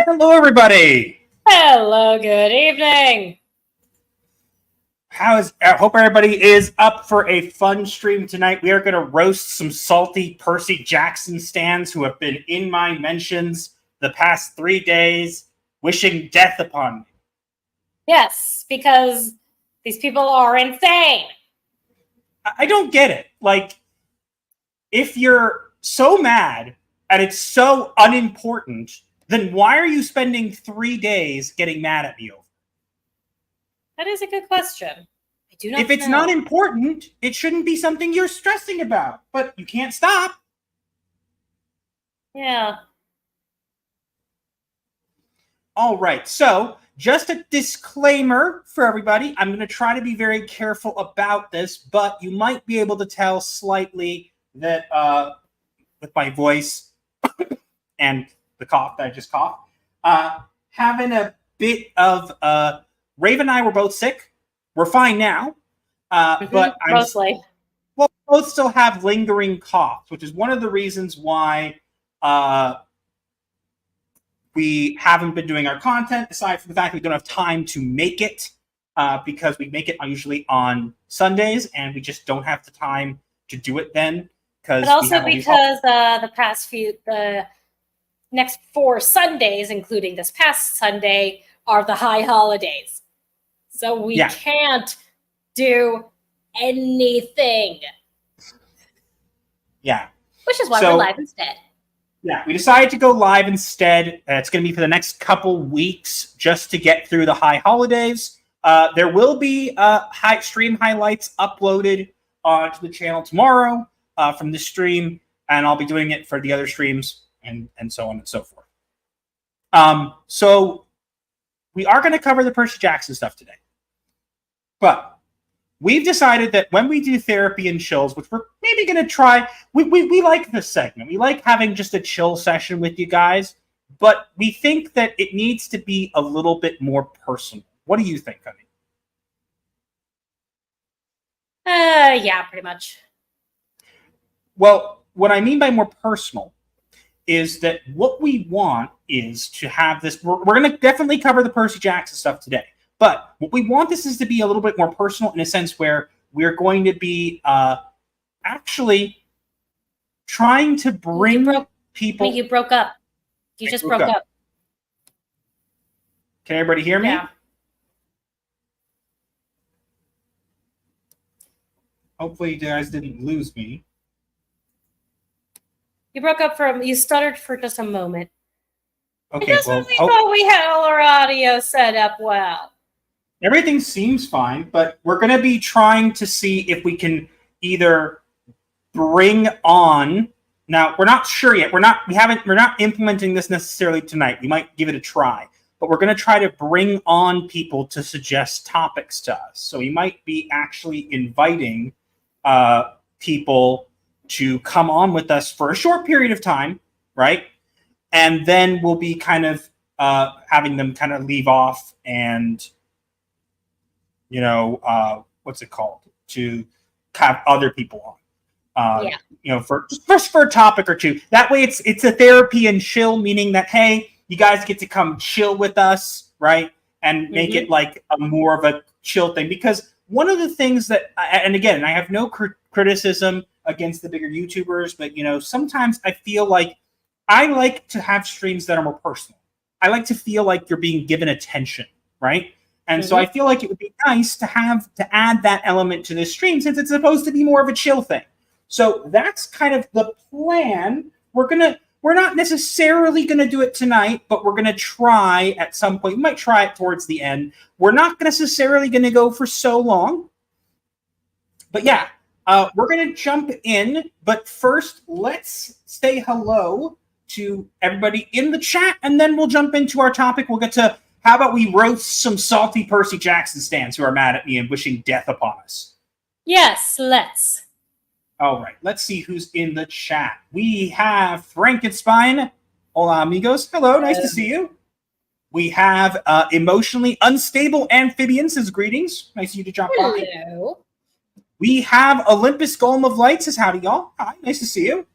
Hello, everybody. Hello, good evening. I hope everybody is up for a fun stream tonight. We are going to roast some salty Percy Jackson stans who have been in my mentions the past 3 days, wishing death upon me. Yes, because these people are insane. I don't get it. Like, if you're so mad and it's so unimportant, then why are you spending 3 days getting mad at me over? That is a good question. I do not If it's not important, it shouldn't be something you're stressing about. But you can't stop. Yeah. All right. So, just a disclaimer for everybody. I'm going to try to be very careful about this, but you might be able to tell slightly that with my voice and the cough that I just coughed, having a bit of Raven and I were both sick. We're fine now, but mostly. Well, we both still have lingering coughs, which is one of the reasons why we haven't been doing our content, aside from the fact that we don't have time to make it, because we make it usually on Sundays, and we just don't have the time to do it then. But also because the next 4 Sundays, including this past Sunday, are the high holidays. So we can't do anything. Yeah. Which is why we're live instead. Yeah, we decided to go live instead. It's going to be for the next couple weeks just to get through the high holidays. There will be stream highlights uploaded onto the channel tomorrow from this stream, and I'll be doing it for the other streams and so on and so forth. So we are going to cover the Percy Jackson stuff today. But we've decided that when we do therapy and chills, which we're maybe going to try, we like this segment. We like having just a chill session with you guys, but we think that it needs to be a little bit more personal. What do you think, honey? Yeah, pretty much. Well, what I mean by more personal is that what we want is to have this. We're going to definitely cover the Percy Jackson stuff today. But what we want this is to be a little bit more personal in a sense where we're going to be actually trying to bring people... You broke up. You just broke up. Can everybody hear me? Yeah. Hopefully you guys didn't lose me. You broke up you stuttered for just a moment. Okay, we thought we had all our audio set up well. Everything seems fine, but we're going to be trying to see if we can either bring on... Now, we're not sure yet. We're not implementing this necessarily tonight. We might give it a try. But we're going to try to bring on people to suggest topics to us. So we might be actually inviting people to come on with us for a short period of time, right? And then we'll be kind of having them kind of leave off and... what's it called? To have other people on. For a topic or two. That way it's a therapy and chill, meaning that, hey, you guys get to come chill with us, right? And make it like a more of a chill thing. Because one of the things that, and again, I have no criticism against the bigger YouTubers, but, sometimes I feel like I like to have streams that are more personal. I like to feel like you're being given attention, right? And so I feel like it would be nice to add that element to this stream since it's supposed to be more of a chill thing. So that's kind of the plan. We're not necessarily going to do it tonight, but we're going to try at some point. We might try it towards the end. We're not necessarily going to go for so long. But yeah, we're going to jump in. But first, let's say hello to everybody in the chat, and then we'll jump into our topic. We'll get to... How about we roast some salty Percy Jackson stans who are mad at me and wishing death upon us? Yes, let's. All right, let's see who's in the chat. We have Frankenstein. Hola, amigos. Hello, nice to see you. We have Emotionally Unstable Amphibian says greetings. Nice of you to drop by. Hello. We have Olympus Golem of Light says howdy, y'all. Hi, nice to see you.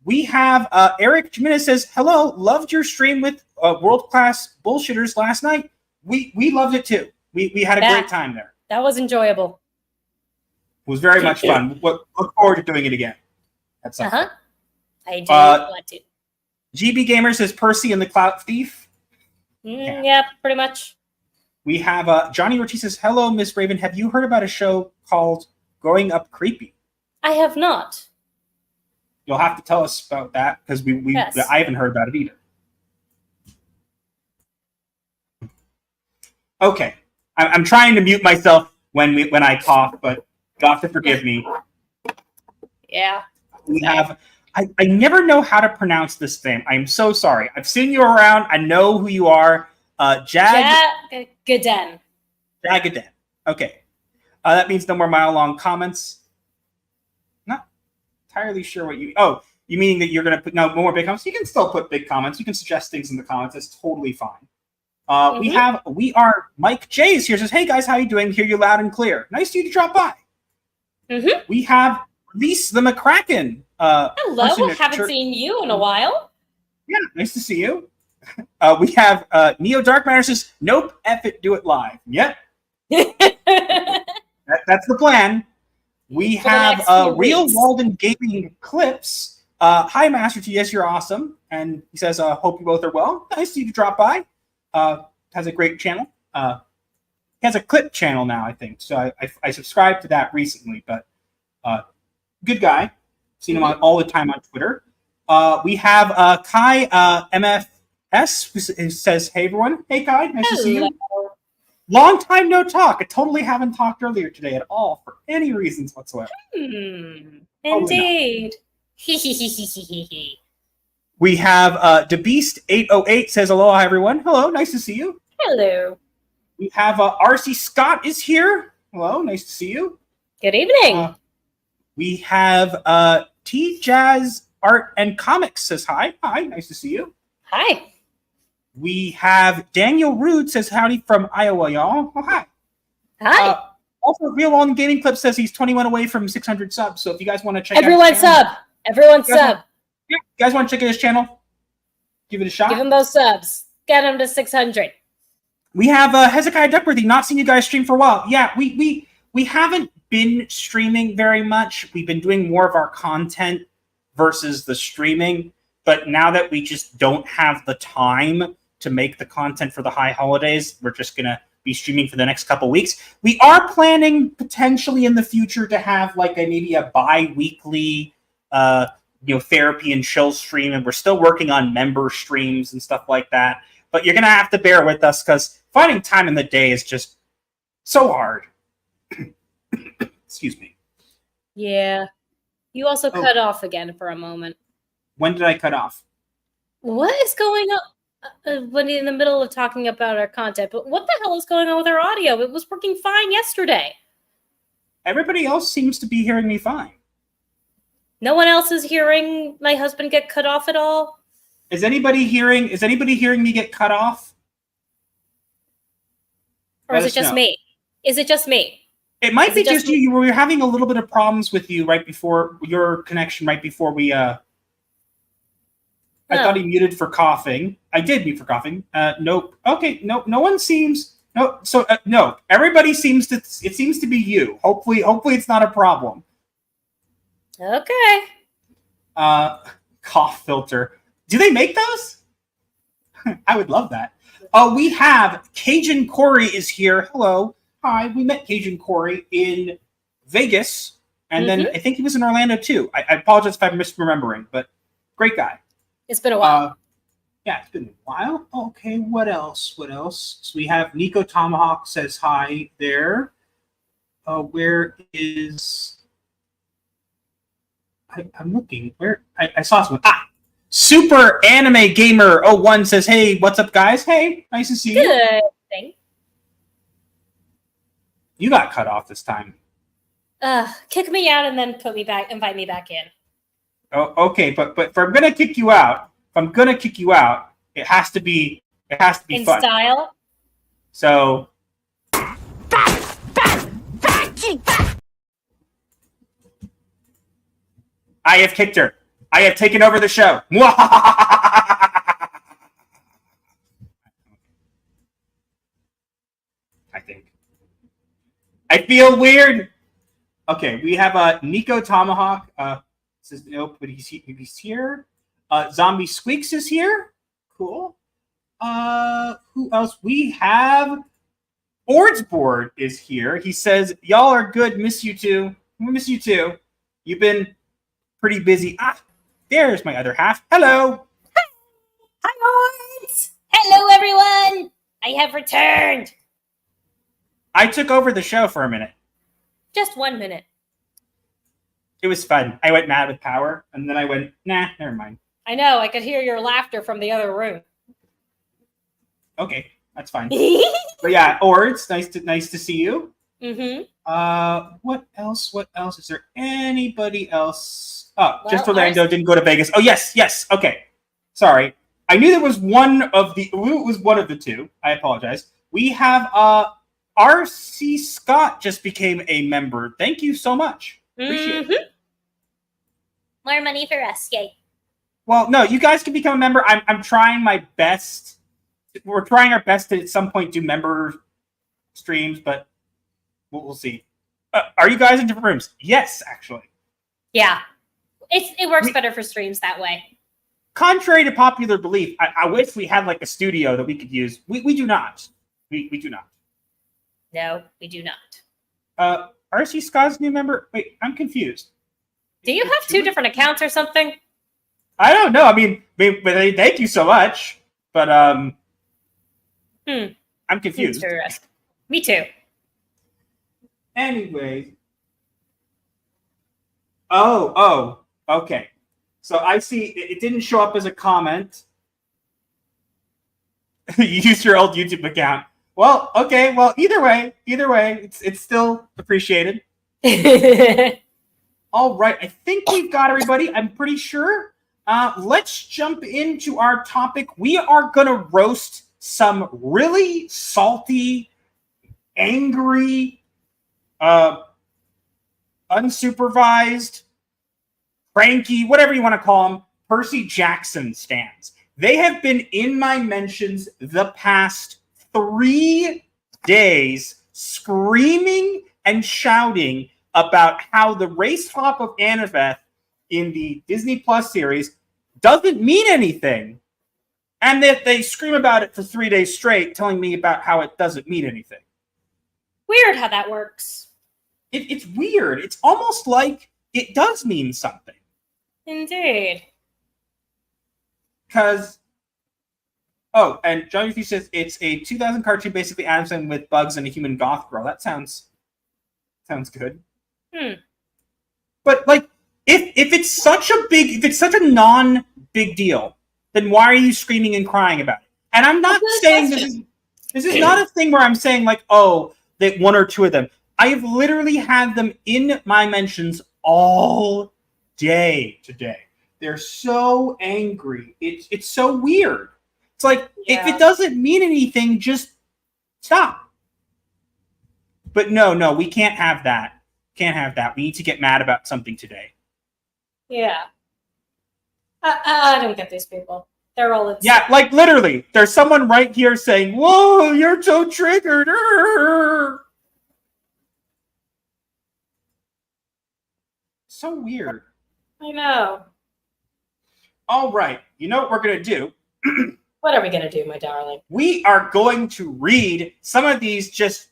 We have Eric Jimenez says, hello, loved your stream with world-class bullshitters last night. We loved it too. We had a great time there. That was enjoyable. It was very much fun. Look forward to doing it again. I do want to. GB Gamer says Percy and the Clout Thief. Yeah, pretty much. We have Johnny Ortiz says, hello, Miss Raven. Have you heard about a show called Growing Up Creepy? I have not. You'll have to tell us about that because I haven't heard about it either. Okay. I'm trying to mute myself when I cough, but you'll have to forgive me. Yeah. We have... I never know how to pronounce this name. I'm so sorry. I've seen you around. I know who you are. Jagaden. Jagaden. Okay. That means no more mile-long comments. Not entirely sure what you... Oh, you meaning that you're going to put... No more big comments? You can still put big comments. You can suggest things in the comments. That's totally fine. We are... Mike J is here. Says, hey, guys, how you doing? Hear you loud and clear. Nice of you to drop by. We have Reese the McCracken. Hello. Haven't seen you in a while. Yeah, nice to see you. We have Neo Dark Matter says, nope, F it, do it live. Yep. That's the plan. We have Real Walden Gaming Clips. Hi, Master TDS, you're awesome. And he says, hope you both are well. Nice of you to drop by. Has a great channel. He has a clip channel now, I think. So I subscribed to that recently, but good guy. Seen him all the time on Twitter. We have Kai MFS who says, hey, everyone. Hey, Kai. Nice to see you. Long time no talk. I totally haven't talked earlier today at all for any reasons whatsoever. Indeed. We have DeBeast808 says, hello, hi, everyone. Hello. Nice to see you. Hello. We have RC Scott is here. Hello. Nice to see you. Good evening. We have T-Jazz Art and Comics says hi. Hi, nice to see you. Hi. We have Daniel Rude says howdy from Iowa, y'all. Oh, hi. Hi. Also, Real Long Gaming Clip says he's 21 away from 600 subs. So if you guys want to check Everyone out his channel, Everyone sub. You guys want to check out his channel? Give it a shot. Give him those subs. Get him to 600. We have Hezekiah Duckworthy. Not seen you guys stream for a while. Yeah, we haven't been streaming very much. We've been doing more of our content versus the streaming. But now that we just don't have the time to make the content for the high holidays, we're just going to be streaming for the next couple weeks. We are planning potentially in the future to have like maybe a bi-weekly therapy and chill stream, and we're still working on member streams and stuff like that. But you're going to have to bear with us because finding time in the day is just so hard. Excuse me. Yeah. You also cut off again for a moment. When did I cut off? What is going on? When in the middle of talking about our content, but what the hell is going on with our audio? It was working fine yesterday. Everybody else seems to be hearing me fine. No one else is hearing my husband get cut off at all? Is anybody hearing me get cut off? Or is it just me? Is it just me? It might be just you. We were having a little bit of problems with you right before your connection, right before we I thought he muted for coughing. I did mute for coughing. Nope. Okay. Nope. No one seems. No. So no. Everybody seems to. It seems to be you. Hopefully it's not a problem. Okay. Cough filter. Do they make those? I would love that. We have Cajun Corey is here. Hello. Hi. We met Cajun Corey in Vegas, and then I think he was in Orlando too. I apologize if I'm misremembering, but great guy. It's been a while. Yeah, it's been a while. Okay, what else? So we have Nico Tomahawk says hi there. Where is... I'm looking. Where? I saw someone. Super Anime Gamer 01 says, hey, what's up, guys? Hey, nice to see you. Good thing. You got cut off this time. Kick me out and then invite me back in. Oh, okay, but if I'm gonna kick you out, it has to be fun. In style. So I have kicked her. I have taken over the show. I think. I feel weird. Okay, we have Nico Tomahawk. Says nope, but he's here. Zombie Squeaks is here. Cool. Who else? We have Ordsboard is here. He says, y'all are good. Miss you too. We miss you too. You've been pretty busy. There's my other half. Hello. Hi, Ords. Hello, everyone. I have returned. I took over the show for a minute. Just 1 minute. It was fun. I went mad with power, and then I went, nah, never mind. I know. I could hear your laughter from the other room. Okay, that's fine. But yeah, Ords, nice to see you. Mm-hmm. What else? Is there anybody else? Oh, Well, just Orlando didn't go to Vegas. Oh, yes. Okay. Sorry. I knew there was one of the two. I apologize. We have RC Scott just became a member. Thank you so much. Appreciate it. More money for us, yay. Well, no, you guys can become a member. I'm trying my best. We're trying our best to at some point do member streams, but we'll see. Are you guys in different rooms? Yes, actually. Yeah. It works better for streams that way. Contrary to popular belief, I wish we had like a studio that we could use. We do not. We do not. No, we do not. RC Scott's new member? Wait, I'm confused. Do you have 2 different accounts or something? I don't know. I mean, thank you so much. But I'm confused. Interesting. Me too. Anyway. Oh, okay. So I see it didn't show up as a comment. You used your old YouTube account. Well, okay. Well, either way, it's still appreciated. All right. I think we've got everybody. I'm pretty sure. Let's jump into our topic. We are going to roast some really salty, angry, unsupervised, cranky, whatever you want to call them, Percy Jackson stans. They have been in my mentions the past 3 days, screaming and shouting about how the race swap of Annabeth in the Disney Plus series doesn't mean anything. And that they scream about it for 3 days straight, telling me about how it doesn't mean anything. Weird how that works. It's weird. It's almost like it does mean something. Indeed. Because, oh, and John Yuffie says it's a 2000 cartoon, basically Adamson with bugs and a human goth girl. That sounds good. But like, if it's such a non-big deal, then why are you screaming and crying about it? And I'm not saying this is not a thing where I'm saying like, oh, that 1 or 2 of them. I have literally had them in my mentions all day today. They're so angry. It's so weird. It's like, if it doesn't mean anything, just stop. But no, we can't have that. Can't have that. We need to get mad about something today. Yeah. I don't get these people. They're all insane. Yeah, like literally. There's someone right here saying, whoa, you're so triggered. So weird. I know. All right. You know what we're going to do? What are we going to do, my darling? We are going to read some of these just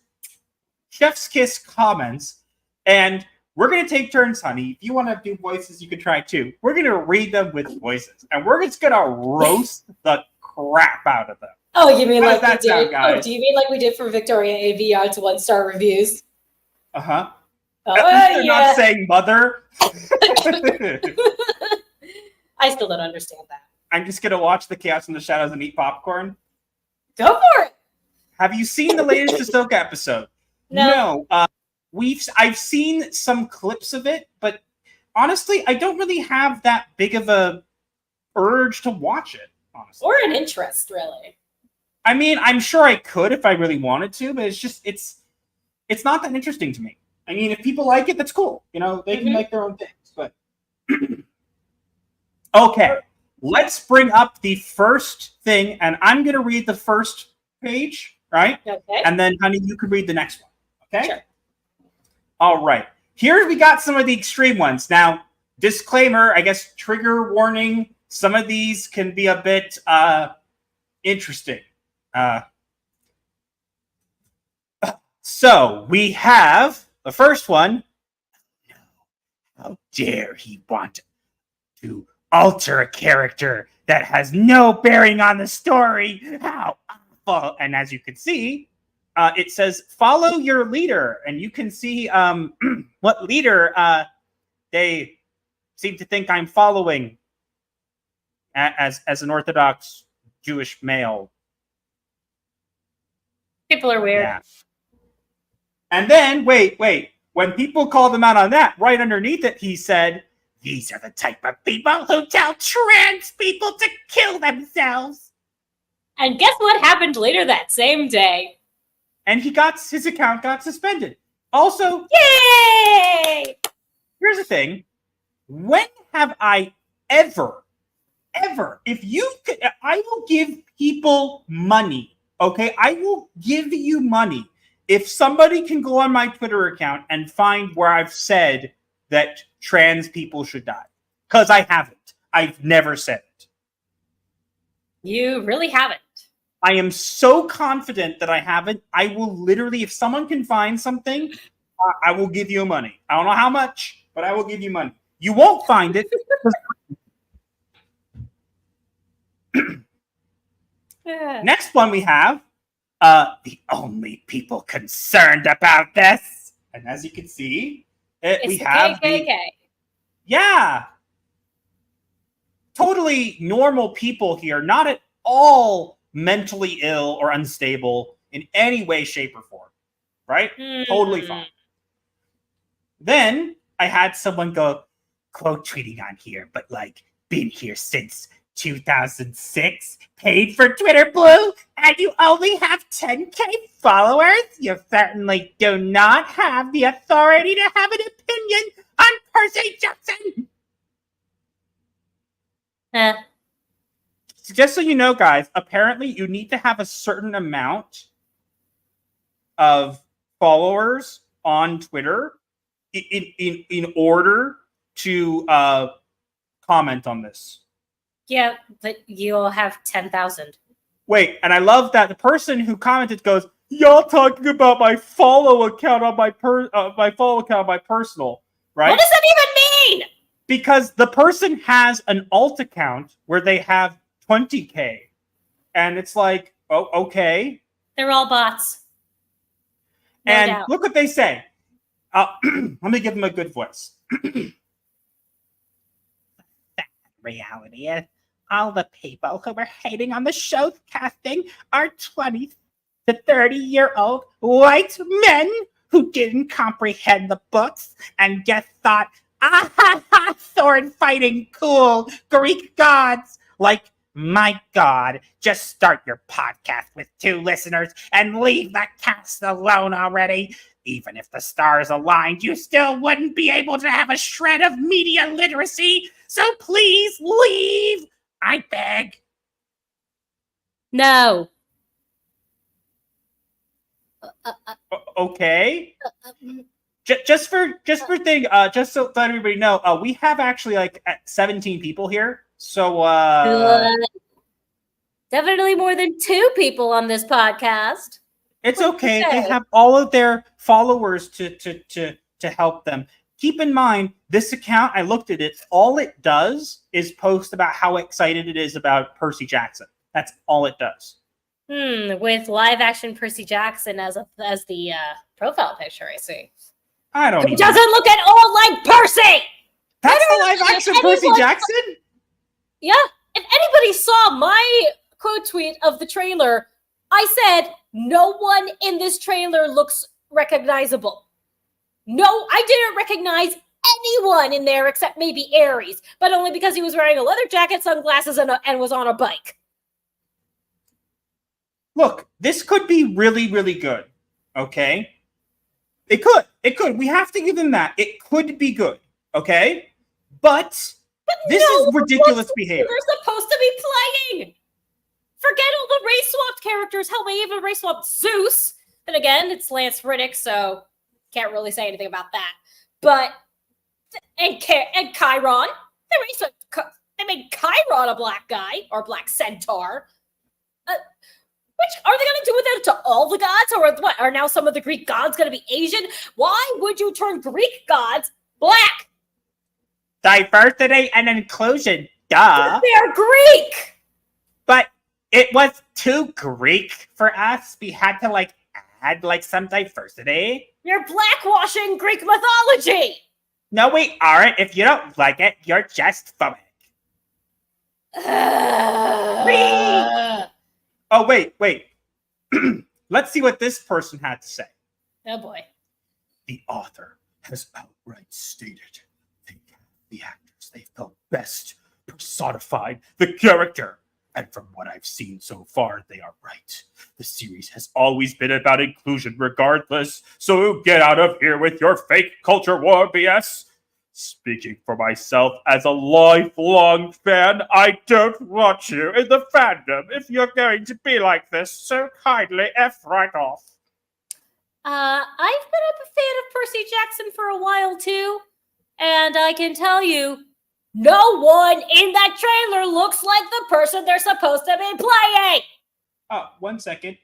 chef's kiss comments, and we're going to take turns, honey. If you want to do voices, you can try too. We're going to read them with voices, and we're just going to roast the crap out of them. Oh, you mean How like does we that did? sound, guys? Oh, do you mean like we did for Victoria AVR's 1-star reviews? Uh-huh. Oh, At least they're not saying mother. I still don't understand that. I'm just going to watch the Chaos in the Shadows and eat popcorn. Go for it. Have you seen the latest Ahsoka episode? No. I've seen some clips of it, but honestly, I don't really have that big of a urge to watch it, honestly. Or an interest, really. I mean, I'm sure I could if I really wanted to, but it's not that interesting to me. I mean, if people like it, that's cool. You know, they can make their own things, but okay. Let's bring up the first thing, and I'm going to read the first page, right? Okay. And then, honey, you could read the next one. Okay? Sure. All right. Here we got some of the extreme ones. Now, disclaimer, I guess, trigger warning. Some of these can be a bit interesting. So we have the first one. How dare he want to alter a character that has no bearing on the story? How awful. And as you can see, it says, follow your leader. And you can see what leader they seem to think I'm following as an Orthodox Jewish male. People are weird. Yeah. And then, wait. When people called him out on that, right underneath it, he said, these are the type of people who tell trans people to kill themselves. And guess what happened later that same day? And his account got suspended. Also, yay! Here's the thing. When have I ever, if you could, I will give people money, okay? I will give you money if somebody can go on my Twitter account and find where I've said that trans people should die. Because I haven't. I've never said it. You really haven't. I am so confident that I haven't. I will literally, if someone can find something, I will give you money. I don't know how much, but I will give you money. You won't find it. Next one we have, the only people concerned about this. And as you can see, we have KKK. Yeah. Totally normal people here, not at all mentally ill or unstable in any way, shape, or form. Right? Totally fine. Then I had someone go, quote tweeting on here, but like, been here since 2006, paid for Twitter Blue, and you only have 10K followers? You certainly do not have the authority to have an opinion on Percy Jackson. Just so you know, guys, apparently you need to have a certain amount of followers on Twitter in order to comment on this. Yeah, but you'll have 10,000. Wait, and I love that the person who commented goes, "Y'all talking about my follow account on my personal, right?" What does that even mean? Because the person has an alt account where they have 20K, and it's like, oh, okay. They're all bots. No and doubt. Look what they say. Let me give them a good voice. Reality is, all the people who were hating on the show's casting are 20 to 30-year-old white men who didn't comprehend the books and just thought, sword fighting, cool, Greek gods. Like, my God, just start your podcast with 2 listeners and leave the cast alone already. Even if the stars aligned, you still wouldn't be able to have a shred of media literacy. So please leave, I beg. No. Okay. Just so everybody know, we have actually like 17 people here. So definitely more than 2 people on this podcast. It's okay. They have all of their followers to help them. Keep in mind, this account, I looked at it, all it does is post about how excited it is about Percy Jackson. That's all it does. With live action Percy Jackson as the profile picture, I see. I don't know. It doesn't look at all like Percy! That's the live action Percy Jackson? Yeah. If anybody saw my quote tweet of the trailer, I said, no one in this trailer looks recognizable. No, I didn't recognize anyone in there except maybe Ares, but only because he was wearing a leather jacket, sunglasses, and was on a bike. Look, this could be really, really good. Okay? It could. We have to give them that. It could be good. Okay? But this is ridiculous behavior. They're supposed to be playing. Forget all the race swapped characters. Hell, they even race swapped Zeus. Then again, it's Lance Riddick, so can't really say anything about that. But and Chiron, they made Chiron a black guy or black centaur. Which are they going to do with it to all the gods, or what? Are now some of the Greek gods going to be Asian? Why would you turn Greek gods black? Diversity and inclusion, duh. They're Greek. But it was too Greek for us. We had to add some diversity. You're blackwashing Greek mythology. No, we aren't. If you don't like it, you're just phobic. Oh, wait. Let's see what this person had to say. Oh, boy. The author has outright stated the actors they felt best personified the character. And from what I've seen so far, they are right. The series has always been about inclusion regardless, so get out of here with your fake culture war BS. Speaking for myself as a lifelong fan, I don't want you in the fandom if you're going to be like this, so kindly F right off. I've been a fan of Percy Jackson for a while too, and I can tell you, no one in that trailer looks like the person they're supposed to be playing! 1 second.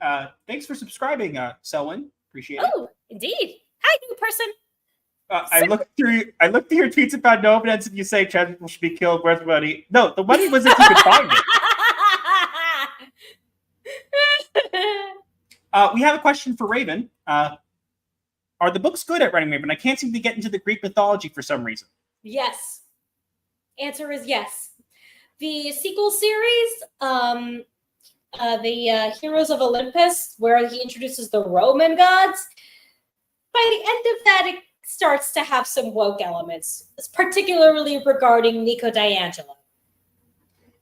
Thanks for subscribing, Selwyn. Appreciate it. Oh, indeed. Hi, new person. I looked through your tweets about no evidence if you say trans people should be killed. Where's the money? No, the money was if you could find it. We have a question for Raven. Are the books good at WritingRaven? I can't seem to get into the Greek mythology for some reason. Yes. Answer is yes. The sequel series, the Heroes of Olympus, where he introduces the Roman gods, by the end of that, it starts to have some woke elements, particularly regarding Nico D'Angelo.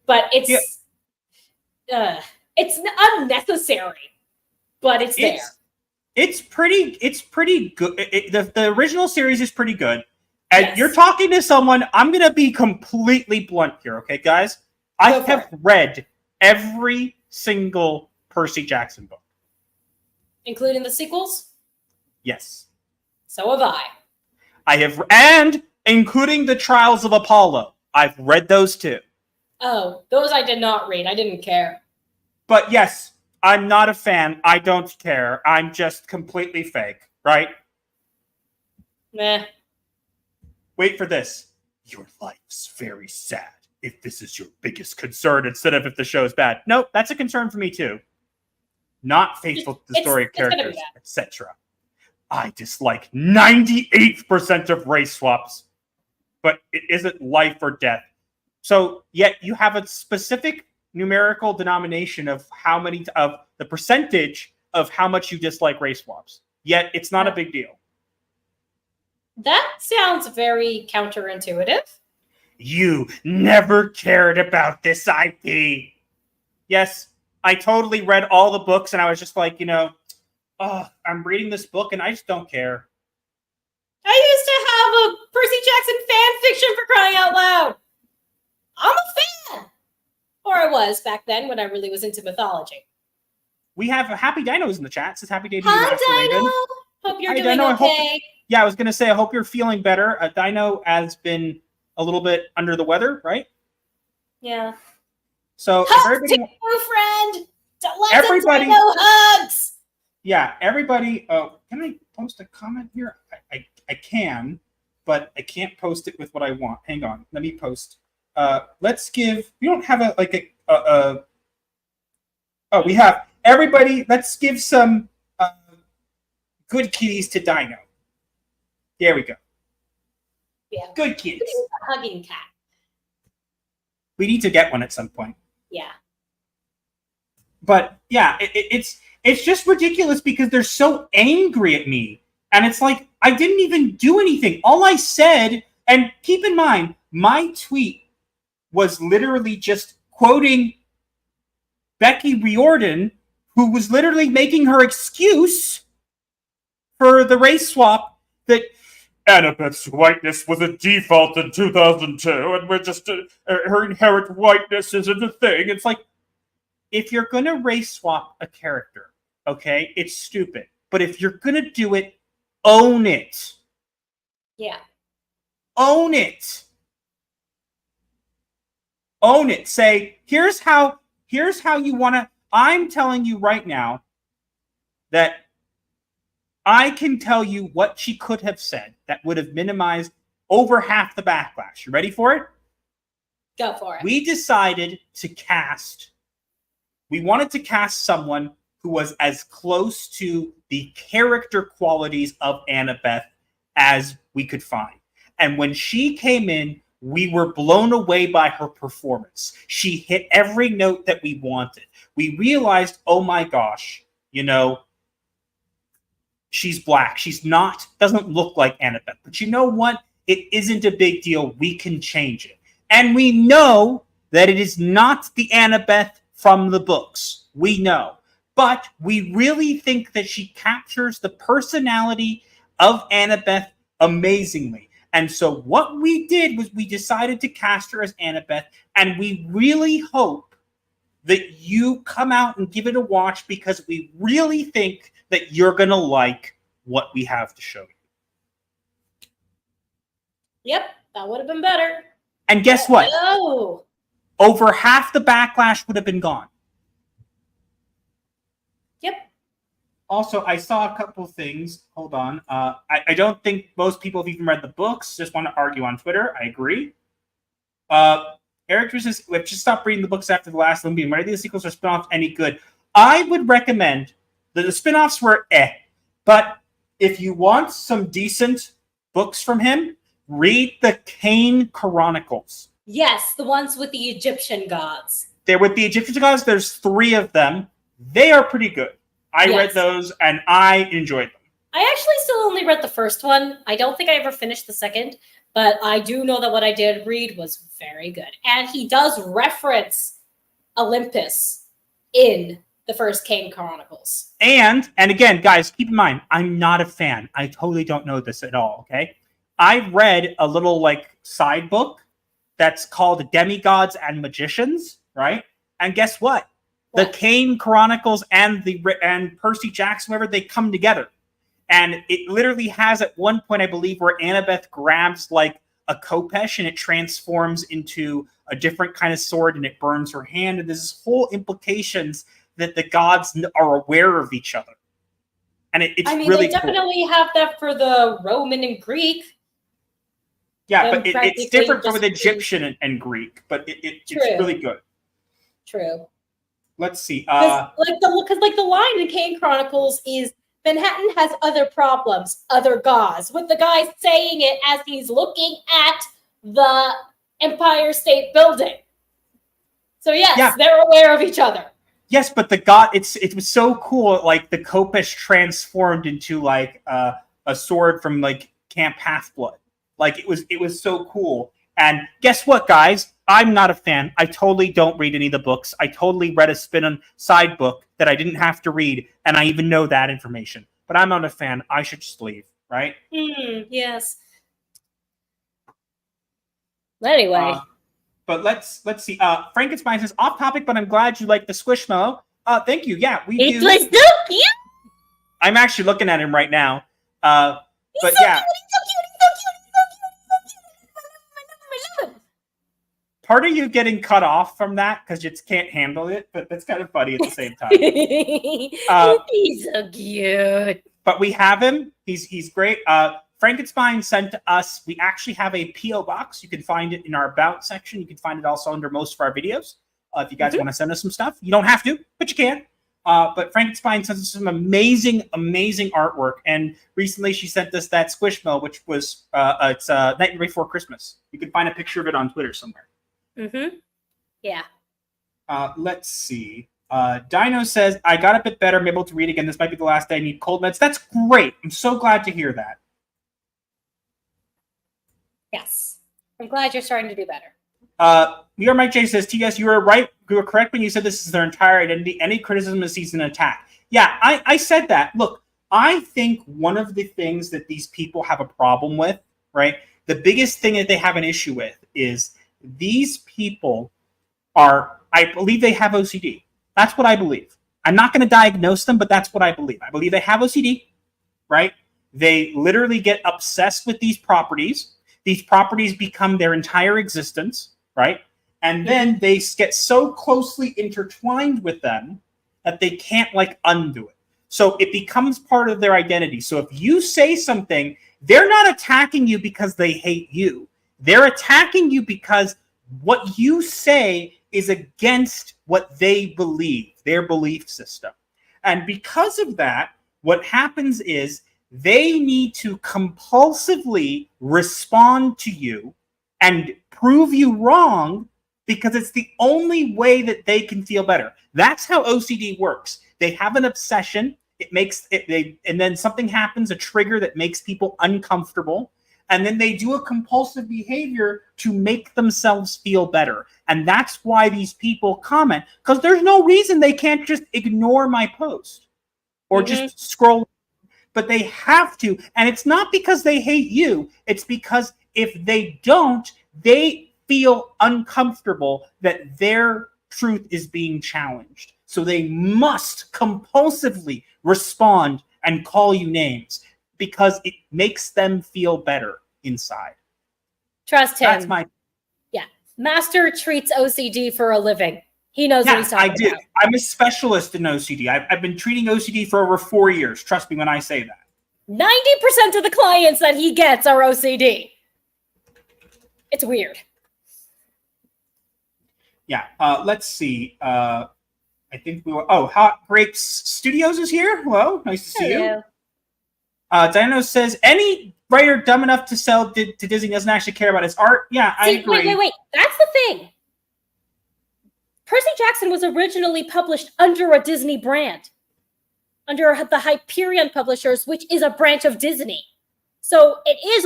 But it's unnecessary, but it's there. It's pretty good. The original series is pretty good. And yes. You're talking to someone, I'm going to be completely blunt here, okay, guys? I have read every single Percy Jackson book. Including the sequels? Yes. So have I. And including the Trials of Apollo. I've read those too. Oh, those I did not read. I didn't care. But yes, I'm not a fan. I don't care. I'm just completely fake, right? Meh. Wait for this. Your life's very sad if this is your biggest concern instead of if the show's bad. Nope, that's a concern for me too. Not faithful to the story of characters, etc. I dislike 98% of race swaps, but it isn't life or death. So yet you have a specific numerical denomination of how many of the percentage of how much you dislike race swaps. Yet it's not a big deal. That sounds very counterintuitive. You never cared about this IP. Yes, I totally read all the books and I was just like, I'm reading this book and I just don't care. I used to have a Percy Jackson fan fiction for crying out loud. I'm a fan. Or I was back then when I really was into mythology. We have Happy Dino's in the chat. It says Happy Day to you. Hi, Dino. Hope you're doing Dino. okay. I was going to say, I hope you're feeling better. Dino has been a little bit under the weather, right? Yeah. So, hugs to you, friend. Everybody, Dino hugs. Yeah, everybody. Can I post a comment here? I can, but I can't post it with what I want. Hang on. Let me post. Let's give. We don't have we have everybody. Let's give some good kitties to Dino. There we go. Yeah. Good kitties. Hugging cat. We need to get one at some point. Yeah. But yeah, it's just ridiculous because they're so angry at me. And it's like, I didn't even do anything. All I said, and keep in mind, my tweet was literally just quoting Becky Riordan, who was literally making her excuse for the race swap that Annabeth's whiteness was a default in 2002, and we're just her inherent whiteness isn't a thing. It's like, if you're going to race swap a character, okay, it's stupid. But if you're going to do it, own it. Yeah. Own it. Own it. Say, here's how you want to. I'm telling you right now that I can tell you what she could have said that would have minimized over half the backlash. You ready for it? Go for it. We decided to cast. We wanted to cast someone who was as close to the character qualities of Annabeth as we could find. And when she came in, we were blown away by her performance. She hit every note that we wanted. We realized, oh my gosh, she's black. She's doesn't look like Annabeth. But you know what? It isn't a big deal. We can change it. And we know that it is not the Annabeth from the books. We know. But we really think that she captures the personality of Annabeth amazingly. And so what we did was we decided to cast her as Annabeth, and we really hope that you come out and give it a watch, because we really think that you're going to like what we have to show you. Yep, that would have been better. And guess what? Oh. Over half the backlash would have been gone. Yep. Also, I saw a couple things. Hold on. I don't think most people have even read the books. Just want to argue on Twitter. I agree. Eric says, we've just stopped reading the books after the last Olympian. Are the sequels or spin-offs any good? I would recommend that the spin-offs were but if you want some decent books from him, read the Kane Chronicles. Yes, the ones with the Egyptian gods. They're with the Egyptian gods. There's 3 of them. They are pretty good. I read those, and I enjoyed them. I actually still only read the first one. I don't think I ever finished the second, but I do know that what I did read was very good. And he does reference Olympus in the first Kane Chronicles. And again, guys, keep in mind, I'm not a fan. I totally don't know this at all, okay? I read a little, side book that's called Demigods and Magicians, right? And guess what? The Kane Chronicles and Percy Jackson, whatever, they come together. And it literally has at one point, I believe, where Annabeth grabs a khopesh and it transforms into a different kind of sword and it burns her hand. And there's this whole implications that the gods are aware of each other. And it's really they definitely have that for the Roman and Greek. Yeah, but it's different from the Egyptian and Greek, but it's really good. True. Let's see. Because the line in Kane Chronicles is Manhattan has other problems, other gods, with the guy saying it as he's looking at the Empire State Building. So they're aware of each other. Yes, but the god, it was so cool. The khopesh transformed into a sword from Camp Half-Blood. It was so cool. And guess what, guys? I'm not a fan. I totally don't read any of the books. I totally read a spin-on side book that I didn't have to read, and I even know that information. But I'm not a fan. I should just leave, right? Yes. Anyway. But let's see. Frankenstein says, off topic, but I'm glad you like the Squishmallow. Thank you. Yeah, we do. Was so cute. I'm actually looking at him right now. He's so cute. Part of you getting cut off from that because you just can't handle it, but that's kind of funny at the same time. He's so cute. But we have him. He's great. Frankenstein sent to us. We actually have a P.O. box. You can find it in our About section. You can find it also under most of our videos. If you guys want to send us some stuff, you don't have to, but you can. But Frankenstein sent us some amazing, amazing artwork. And recently she sent us that Squishmallow, which was it's Night Before Christmas. You can find a picture of it on Twitter somewhere. Yeah. Let's see. Dino says, I got a bit better. I'm able to read again. This might be the last day I need cold meds. That's great. I'm so glad to hear that. Yes. I'm glad you're starting to do better. New York Mike J says, TS, you were right. You were correct when you said this is their entire identity. Any criticism is season attack. Yeah, I said that. Look, I think one of the things that these people have a problem with, right? The biggest thing that they have an issue with is these people are, I believe they have OCD. That's what I believe. I'm not going to diagnose them, but that's what I believe. I believe they have OCD, right? They literally get obsessed with these properties. These properties become their entire existence, right? And then they get so closely intertwined with them that they can't like undo it. So it becomes part of their identity. So if you say something, they're not attacking you because they hate you. They're attacking you because what you say is against what they believe, their belief system. And because of that, what happens is they need to compulsively respond to you and prove you wrong because it's the only way that they can feel better. That's how OCD works. They have an obsession. It makes it, and then something happens, a trigger that makes people uncomfortable. And then they do a compulsive behavior to make themselves feel better. And that's why these people comment, because there's no reason they can't just ignore my post or just scroll. But they have to. And it's not because they hate you. It's because if they don't, they feel uncomfortable that their truth is being challenged. So they must compulsively respond and call you names because it makes them feel better inside. Trust him. That's my... Yeah. Master treats OCD for a living. He knows what he's talking about. I do. I'm a specialist in OCD. I've been treating OCD for over 4 years. Trust me when I say that. 90% of the clients that he gets are OCD. It's weird. Yeah. Let's see. I think we were... Oh, Hot Grapes Studios is here. Hello. Nice to see you. Dino says, any writer dumb enough to sell to Disney doesn't actually care about his art. Yeah, I agree. Wait. That's the thing. Percy Jackson was originally published under a Disney brand, under the Hyperion Publishers, which is a branch of Disney. So it was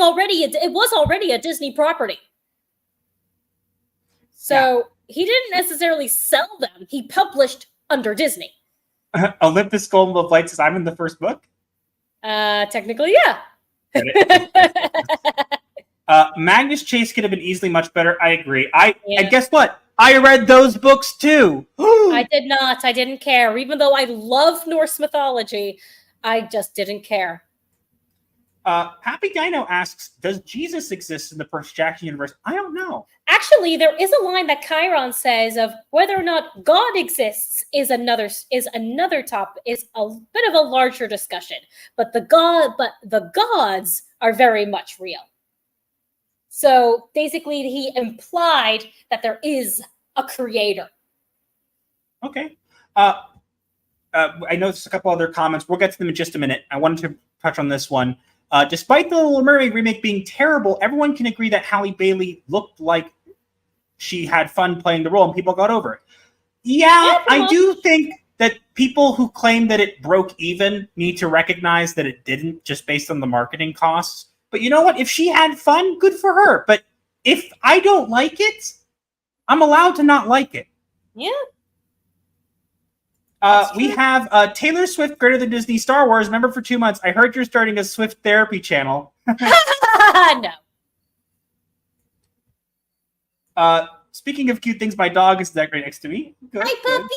already a Disney property. So he didn't necessarily sell them. He published under Disney. Olympus Golden Love Light says, I'm in the first book. Technically, yeah. Magnus Chase could have been easily much better. I agree. And guess what? I read those books too. I did not. I didn't care. Even though I love Norse mythology, I just didn't care. Happy Dino asks, does Jesus exist in the Percy Jackson universe? I don't know. Actually, there is a line that Chiron says of whether or not God exists is a bit of a larger discussion. But the gods are very much real. So basically, he implied that there is a creator. Okay. I know there's a couple other comments. We'll get to them in just a minute. I wanted to touch on this one. Despite the Little Mermaid remake being terrible, everyone can agree that Halle Bailey looked like she had fun playing the role and people got over it. Yeah, I do think that people who claim that it broke even need to recognize that it didn't, just based on the marketing costs. But you know what? If she had fun, good for her. But if I don't like it, I'm allowed to not like it. Yeah. We have Taylor Swift greater than Disney Star Wars member for 2 months. I heard you're starting a Swift therapy channel. No. Speaking of cute things, my dog is right next to me. Good, Hi, puppy.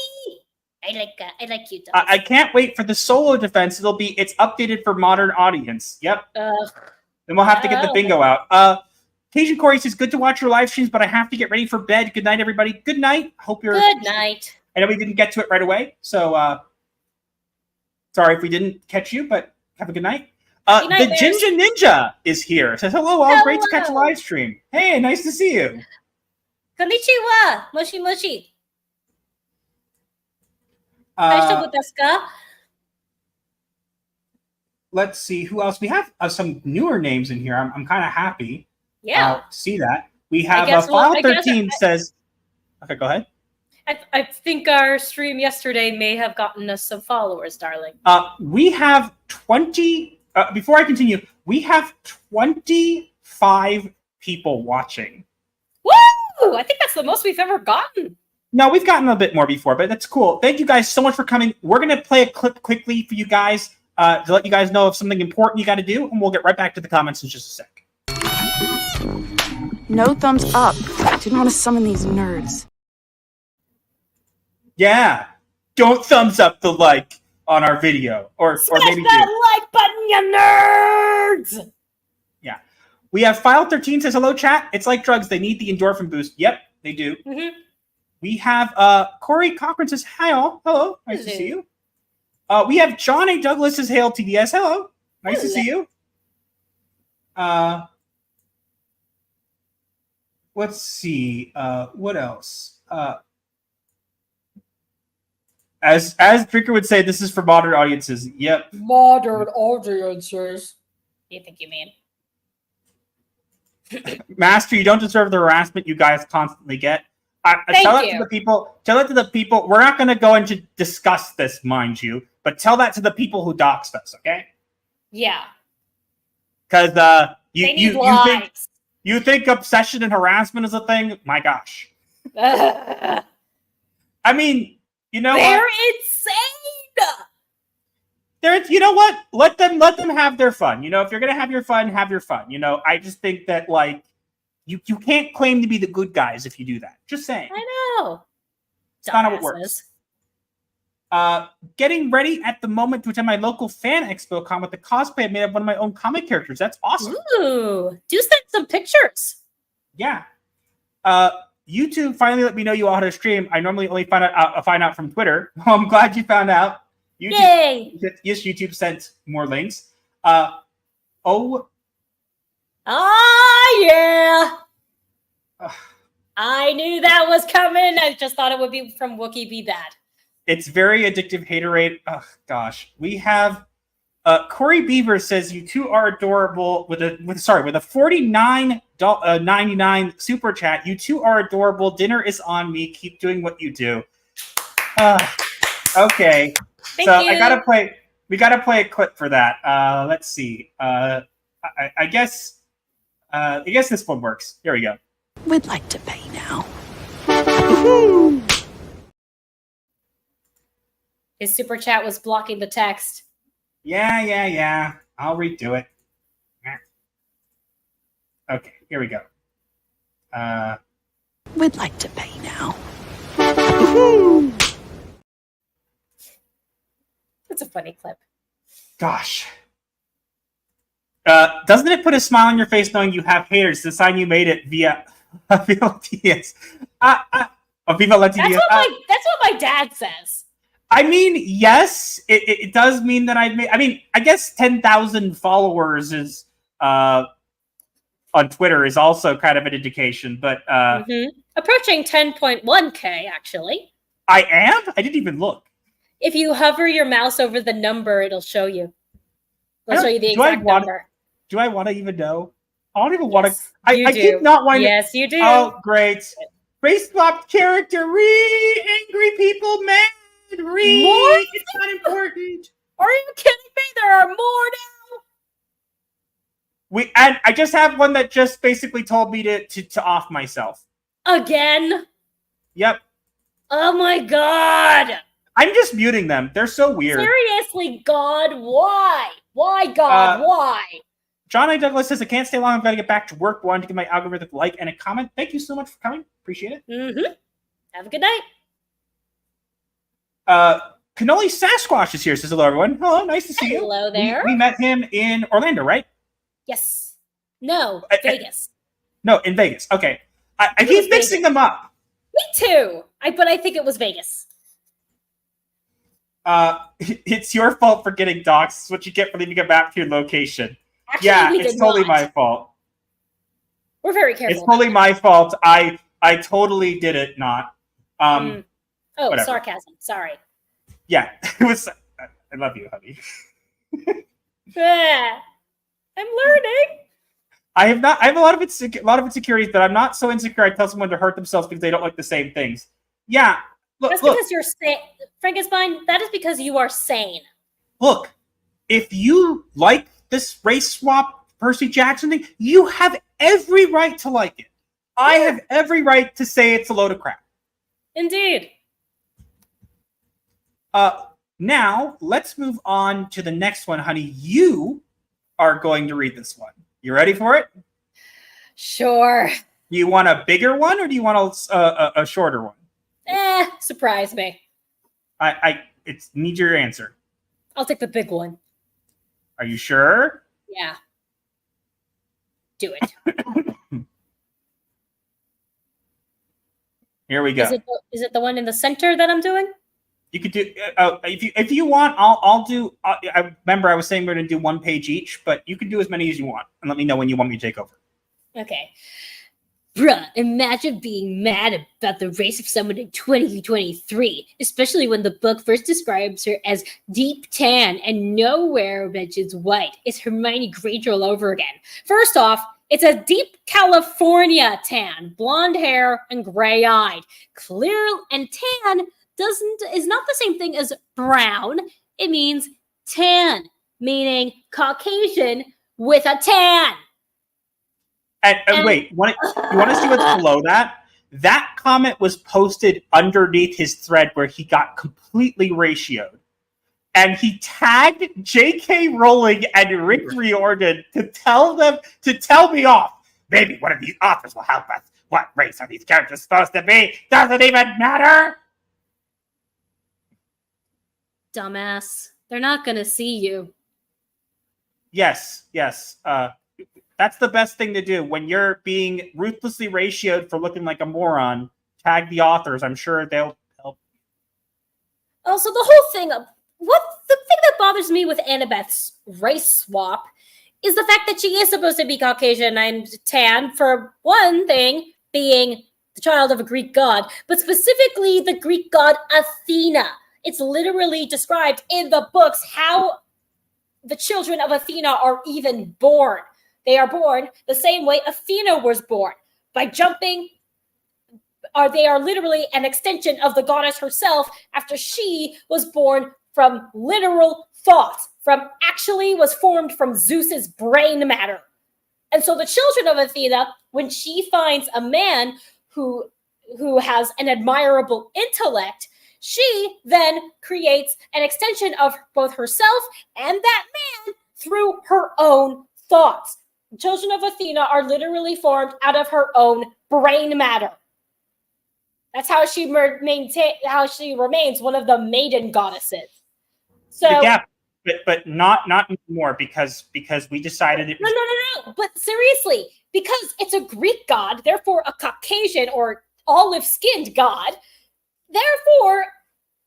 I like cute dogs. I can't wait for the solo defense. It's updated for modern audience. Yep. Then we'll have to get the bingo out. Cajun Corey says, good to watch your live streams, but I have to get ready for bed. Good night, everybody. Good night. Hope you're... Good night. I know we didn't get to it right away, so sorry if we didn't catch you, but have a good night. Good night, the Ginger Ninja is here. Says, hello, all. Great to catch a live stream. Hey, nice to see you. Konnichiwa. Moshi moshi. Let's see who else. We have some newer names in here. I'm kind of happy. Yeah. See that. We have File 13 says... Okay, go ahead. I think our stream yesterday may have gotten us some followers, darling. We have 20... before I continue, we have 25 people watching. Woo! I think that's the most we've ever gotten. No, we've gotten a bit more before, but that's cool. Thank you guys so much for coming. We're going to play a clip quickly for you guys to let you guys know of something important you got to do, and we'll get right back to the comments in just a sec. No thumbs up. Didn't want to summon these nerds. Yeah. don't thumbs up the like on our video, or maybe that like button, you nerds. Yeah, we have File 13 says hello, chat. It's like drugs; they need the endorphin boost. Yep, they do. Mm-hmm. We have Corey Cochran says hi all. Hello, nice to see you. We have John A. Douglas says hail TDS. Hello, nice to see you. Let's see. What else? As Drinker would say, this is for modern audiences. Yep. Modern audiences. You think you mean? Master, you don't deserve the harassment you guys constantly get. Tell it to the people. Tell it to the people. We're not going to go into discuss this, mind you, but tell that to the people who doxed us, okay? Yeah. Because you think obsession and harassment is a thing? My gosh. I mean, you know they're what? insane. You know what? Let them have their fun. You know, if you're gonna have your fun, have your fun. You know, I just think that like you can't claim to be the good guys if you do that. Just saying. I know. It's not how it works. Getting ready at the moment to attend my local fan expo con with the cosplay I made of one of my own comic characters. That's awesome. Ooh, do send some pictures. Yeah. YouTube finally let me know you all had a stream. I normally only find out from Twitter. Well, I'm glad you found out. YouTube, yay! Yes, YouTube sent more links. Yeah. I knew that was coming. I just thought it would be from Wookiee Be Bad. It's very addictive haterade. Oh gosh, we have Corey Beaver says you two are adorable with a $49.99 super chat. You two are adorable. Dinner is on me. Keep doing what you do. Okay, Thank you. We gotta play a clip for that. Let's see. I guess this one works. Here we go. We'd like to pay now. His super chat was blocking the text. Yeah. I'll redo it. Okay, here we go. We'd like to pay now. That's a funny clip. Gosh. Doesn't it put a smile on your face knowing you have haters? The sign you made it via TDS. Viva La TDS. That's what my dad says. I mean, yes, it does mean that I've made. I mean, I guess 10,000 followers is on Twitter is also kind of an indication, but approaching 10.1K actually. I am. I didn't even look. If you hover your mouse over the number, it'll show you. It'll show you the exact number. Do I want to even know? I don't even want to. I keep not wanting. Yes, you do. Oh, great! Race swapped character. Angry people, man. More? It's not important. Are you kidding me? There are more now. And I just have one that just basically told me to off myself. Again? Yep. Oh my god. I'm just muting them. They're so weird. Seriously, God, why? Why, God, why? John A. Douglas says, I can't stay long. I've got to get back to work. Wanted to give my algorithm a like and a comment. Thank you so much for coming. Appreciate it. Mm-hmm. Have a good night. Cannoli Sasquatch is here. Says hello, everyone. Hello, nice to see you. Hello there. We met him in Orlando, right? Yes. No, Vegas. No, in Vegas. Okay. I keep mixing them up. Me too. But I think it was Vegas. It's your fault for getting doxxed. It's what you get for leaving a map to your location. Actually, it's totally my fault. We're very careful. It's totally my fault. I totally did it not. Oh, whatever. Sarcasm. Sorry. Yeah, it was. I love you, honey. I'm learning. I have a lot of insecurities, but I'm not so insecure I tell someone to hurt themselves because they don't like the same things. Yeah. That's because you're sane. Frankenstein, that is because you are sane. Look, if you like this race swap Percy Jackson thing, you have every right to like it. I have every right to say it's a load of crap. Indeed. Now, let's move on to the next one, honey. You are going to read this one. You ready for it? Sure. Do you want a bigger one or do you want a shorter one? Surprise me. It's need your answer. I'll take the big one. Are you sure? Yeah. Do it. Here we go. Is it the one in the center that I'm doing? You could do if you want. I'll do. I remember I was saying we're going to do 1 page each, but you can do as many as you want, and let me know when you want me to take over. Okay. Bruh, imagine being mad about the race of someone in 2023, especially when the book first describes her as deep tan and nowhere mentions white. It's Hermione Granger all over again. First off, it's a deep California tan, blonde hair and gray-eyed. Clear and tan is not the same thing as brown. It means tan, meaning Caucasian with a tan. And wait, you want to see what's below that? That comment was posted underneath his thread where he got completely ratioed. And he tagged J.K. Rowling and Rick Riordan to tell me off. Maybe one of these authors will help us. What race are these characters supposed to be? Doesn't even matter. Dumbass. They're not going to see you. Yes. That's the best thing to do. When you're being ruthlessly ratioed for looking like a moron, tag the authors. I'm sure they'll help. Also, the whole thing of the thing that bothers me with Annabeth's race swap is the fact that she is supposed to be Caucasian and tan, for one thing, being the child of a Greek god, but specifically the Greek god Athena. It's literally described in the books how the children of Athena are even born. They are born the same way Athena was born, by jumping. They are literally an extension of the goddess herself after she was born from literal thoughts, was formed from Zeus's brain matter. And so the children of Athena, when she finds a man who has an admirable intellect, she then creates an extension of both herself and that man through her own thoughts. Children of Athena are literally formed out of her own brain matter. That's how she remains one of the maiden goddesses. So yeah, but not anymore because we decided it was... No. But seriously, because it's a Greek god, therefore a Caucasian or olive-skinned god, therefore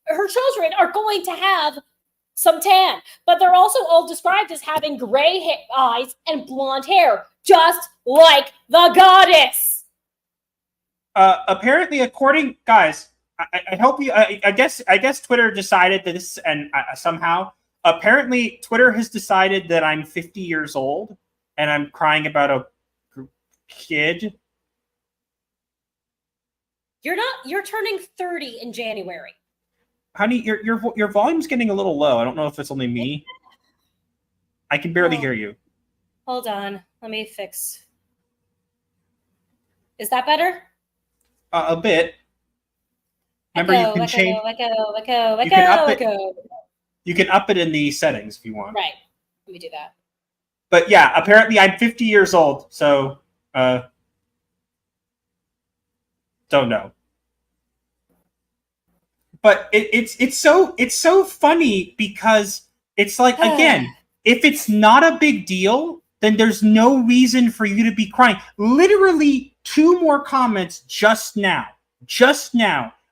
her children are going to have some tan, but they're also all described as having gray eyes and blonde hair, just like the goddess. Apparently, guys, I hope you. I guess Twitter decided that this, and somehow, apparently, Twitter has decided that I'm 50 years old and I'm crying about a kid. You're not. You're turning 30 in January. Honey, your volume's getting a little low. I don't know if it's only me. I can barely hear you. Hold on. Let me fix. Is that better? A bit. Remember, you can change. You can up it in the settings if you want. Right. Let me do that. But yeah, apparently I'm 50 years old, so don't know. But it's so funny because it's like, again, if it's not a big deal, then there's no reason for you to be crying. Literally 2 more comments just now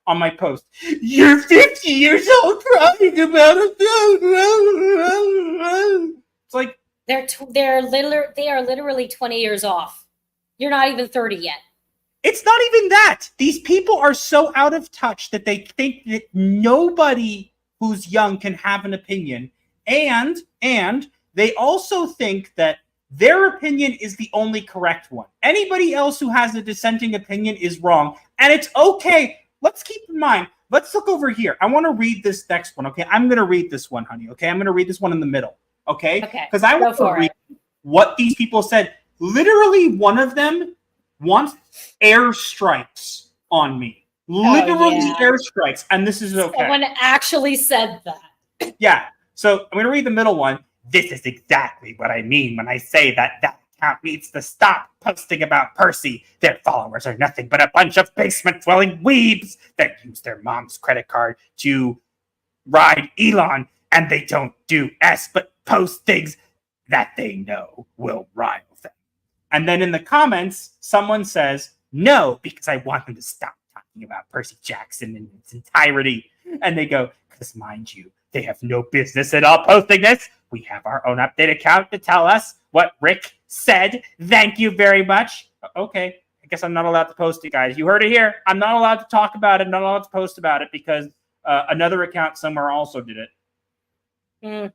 on my post. You're 50 years old crying about it. It's like they are literally 20 years off. You're not even 30 yet. It's not even that. These people are so out of touch that they think that nobody who's young can have an opinion. And they also think that their opinion is the only correct one. Anybody else who has a dissenting opinion is wrong. And it's okay. Let's keep in mind. Let's look over here. I want to read this next one, okay? I'm going to read this one, honey, okay? I'm going to read this one in the middle, okay? Because I want to read what these people said. Literally, one of them wants airstrikes on me. Literally airstrikes. And this is okay. Someone actually said that. Yeah. So I'm going to read the middle one. This is exactly what I mean when I say that account needs to stop posting about Percy. Their followers are nothing but a bunch of basement-dwelling weebs that use their mom's credit card to ride Elon, and they don't do S, but post things that they know will rile them. And then in the comments, someone says, no, because I want them to stop talking about Percy Jackson in its entirety. And they go, because mind you, they have no business at all posting this. We have our own update account to tell us what Rick said. Thank you very much. Okay, I guess I'm not allowed to post it, guys. You heard it here. I'm not allowed to talk about it, not allowed to post about it, because another account somewhere also did it.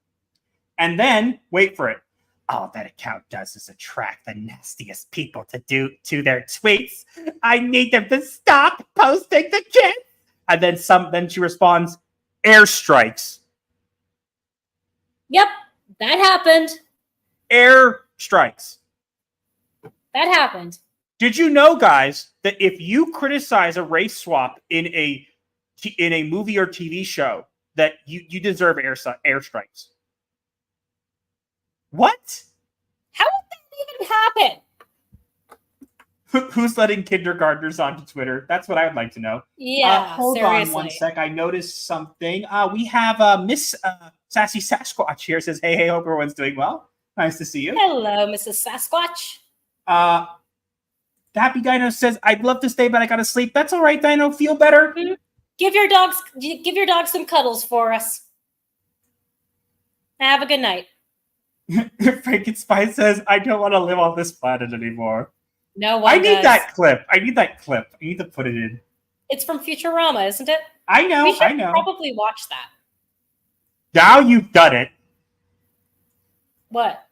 And then, wait for it. All that account does is attract the nastiest people to their tweets. I need them to stop posting the shit. And then she responds, airstrikes. Yep, that happened. Airstrikes. That happened. Did you know, guys, that if you criticize a race swap in a movie or TV show, that you deserve airstrikes? What? How would that even happen? Who's letting kindergartners onto Twitter? That's what I would like to know. Yeah, hold seriously. on one sec. I noticed something. We have Miss Sassy Sasquatch here. Says, hey, hope everyone's doing well. Nice to see you. Hello, Mrs. Sasquatch. Happy Dino says, I'd love to stay, but I gotta sleep. That's all right, Dino. Feel better. Mm-hmm. Give your dog some cuddles for us. Have a good night. Frankenstein says, I don't want to live on this planet anymore. No one I need does. that clip. I need to put it in. It's from Futurama, isn't it? I know. We should probably watch that. Now you've done it. What?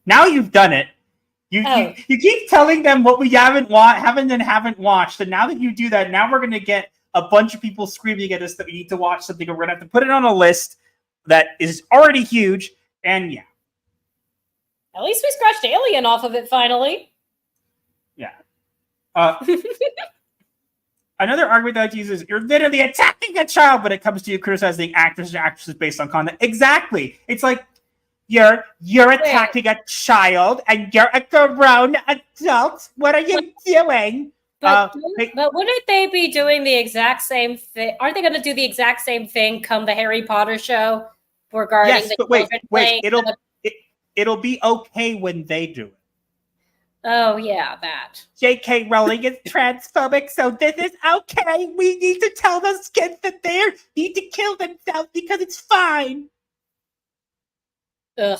Now you've done it. You keep telling them what we haven't watched, and now that you do that, now we're going to get a bunch of people screaming at us that we need to watch something, and we're going to have to put it on a list that is already huge, and yeah. At least we scratched Alien off of it finally. Yeah. Another argument that I like to use is you're literally attacking a child when it comes to you criticizing actors and actresses based on content. Exactly. It's like you're attacking a child and you're a grown adult. What are you doing? But wouldn't they be doing the exact same thing? Aren't they going to do the exact same thing come the Harry Potter show regarding yes, the but wait. It'll be okay when they do it. Oh, yeah, that. J.K. Rowling is transphobic, so this is okay. We need to tell those kids that they need to kill themselves because it's fine. Ugh.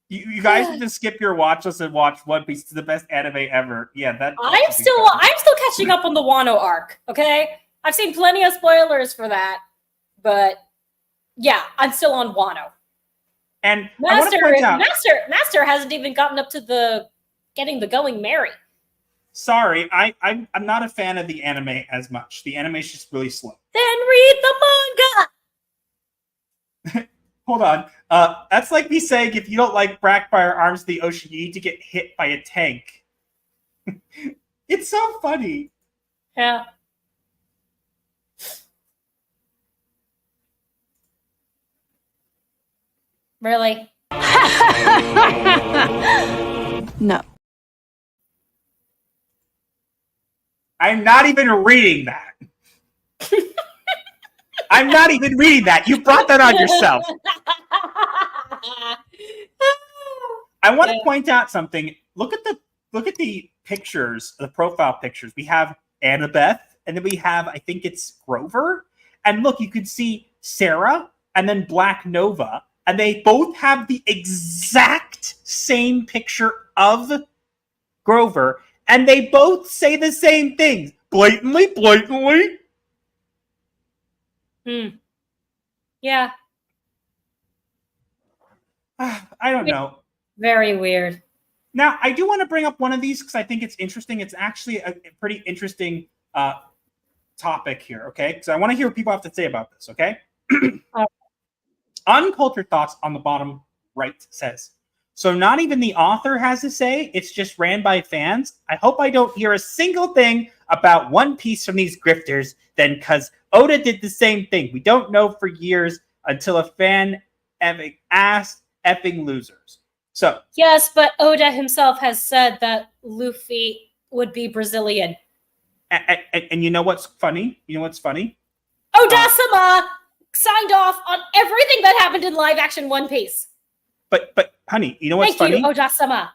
You guys need to skip your watch list and watch One Piece. It's the best anime ever. Yeah, I'm still catching up on the Wano arc, okay? I've seen plenty of spoilers for that, but yeah, I'm still on Wano. And Master hasn't even gotten up to getting the going merry. Sorry, I'm not a fan of the anime as much. The animation's just really slow. Then read the manga. Hold on. That's like me saying if you don't like Blackfire Arms of the Ocean, you need to get hit by a tank. It's so funny. Yeah. Really? No. I'm not even reading that. I'm not even reading that. You brought that on yourself. I want to point out something. Look at the pictures, the profile pictures. We have Annabeth, and then we have, I think it's Grover. And look, you could see Sarah and then Black Nova. And they both have the exact same picture of Grover. And they both say the same things. Blatantly. Yeah. I don't know. Very weird. Now, I do want to bring up one of these because I think it's interesting. It's actually a pretty interesting topic here, okay? Because I want to hear what people have to say about this, okay? Uncultured Thoughts on the bottom right says, so not even the author has to say, it's just ran by fans. I hope I don't hear a single thing about One Piece from these grifters then, because Oda did the same thing. We don't know for years until a fan asked effing losers. So yes, but Oda himself has said that Luffy would be Brazilian. And you know what's funny? You know what's funny? Oda-sama signed off on everything that happened in live action One Piece. But honey, you know what's funny? Thank you, Oda-sama.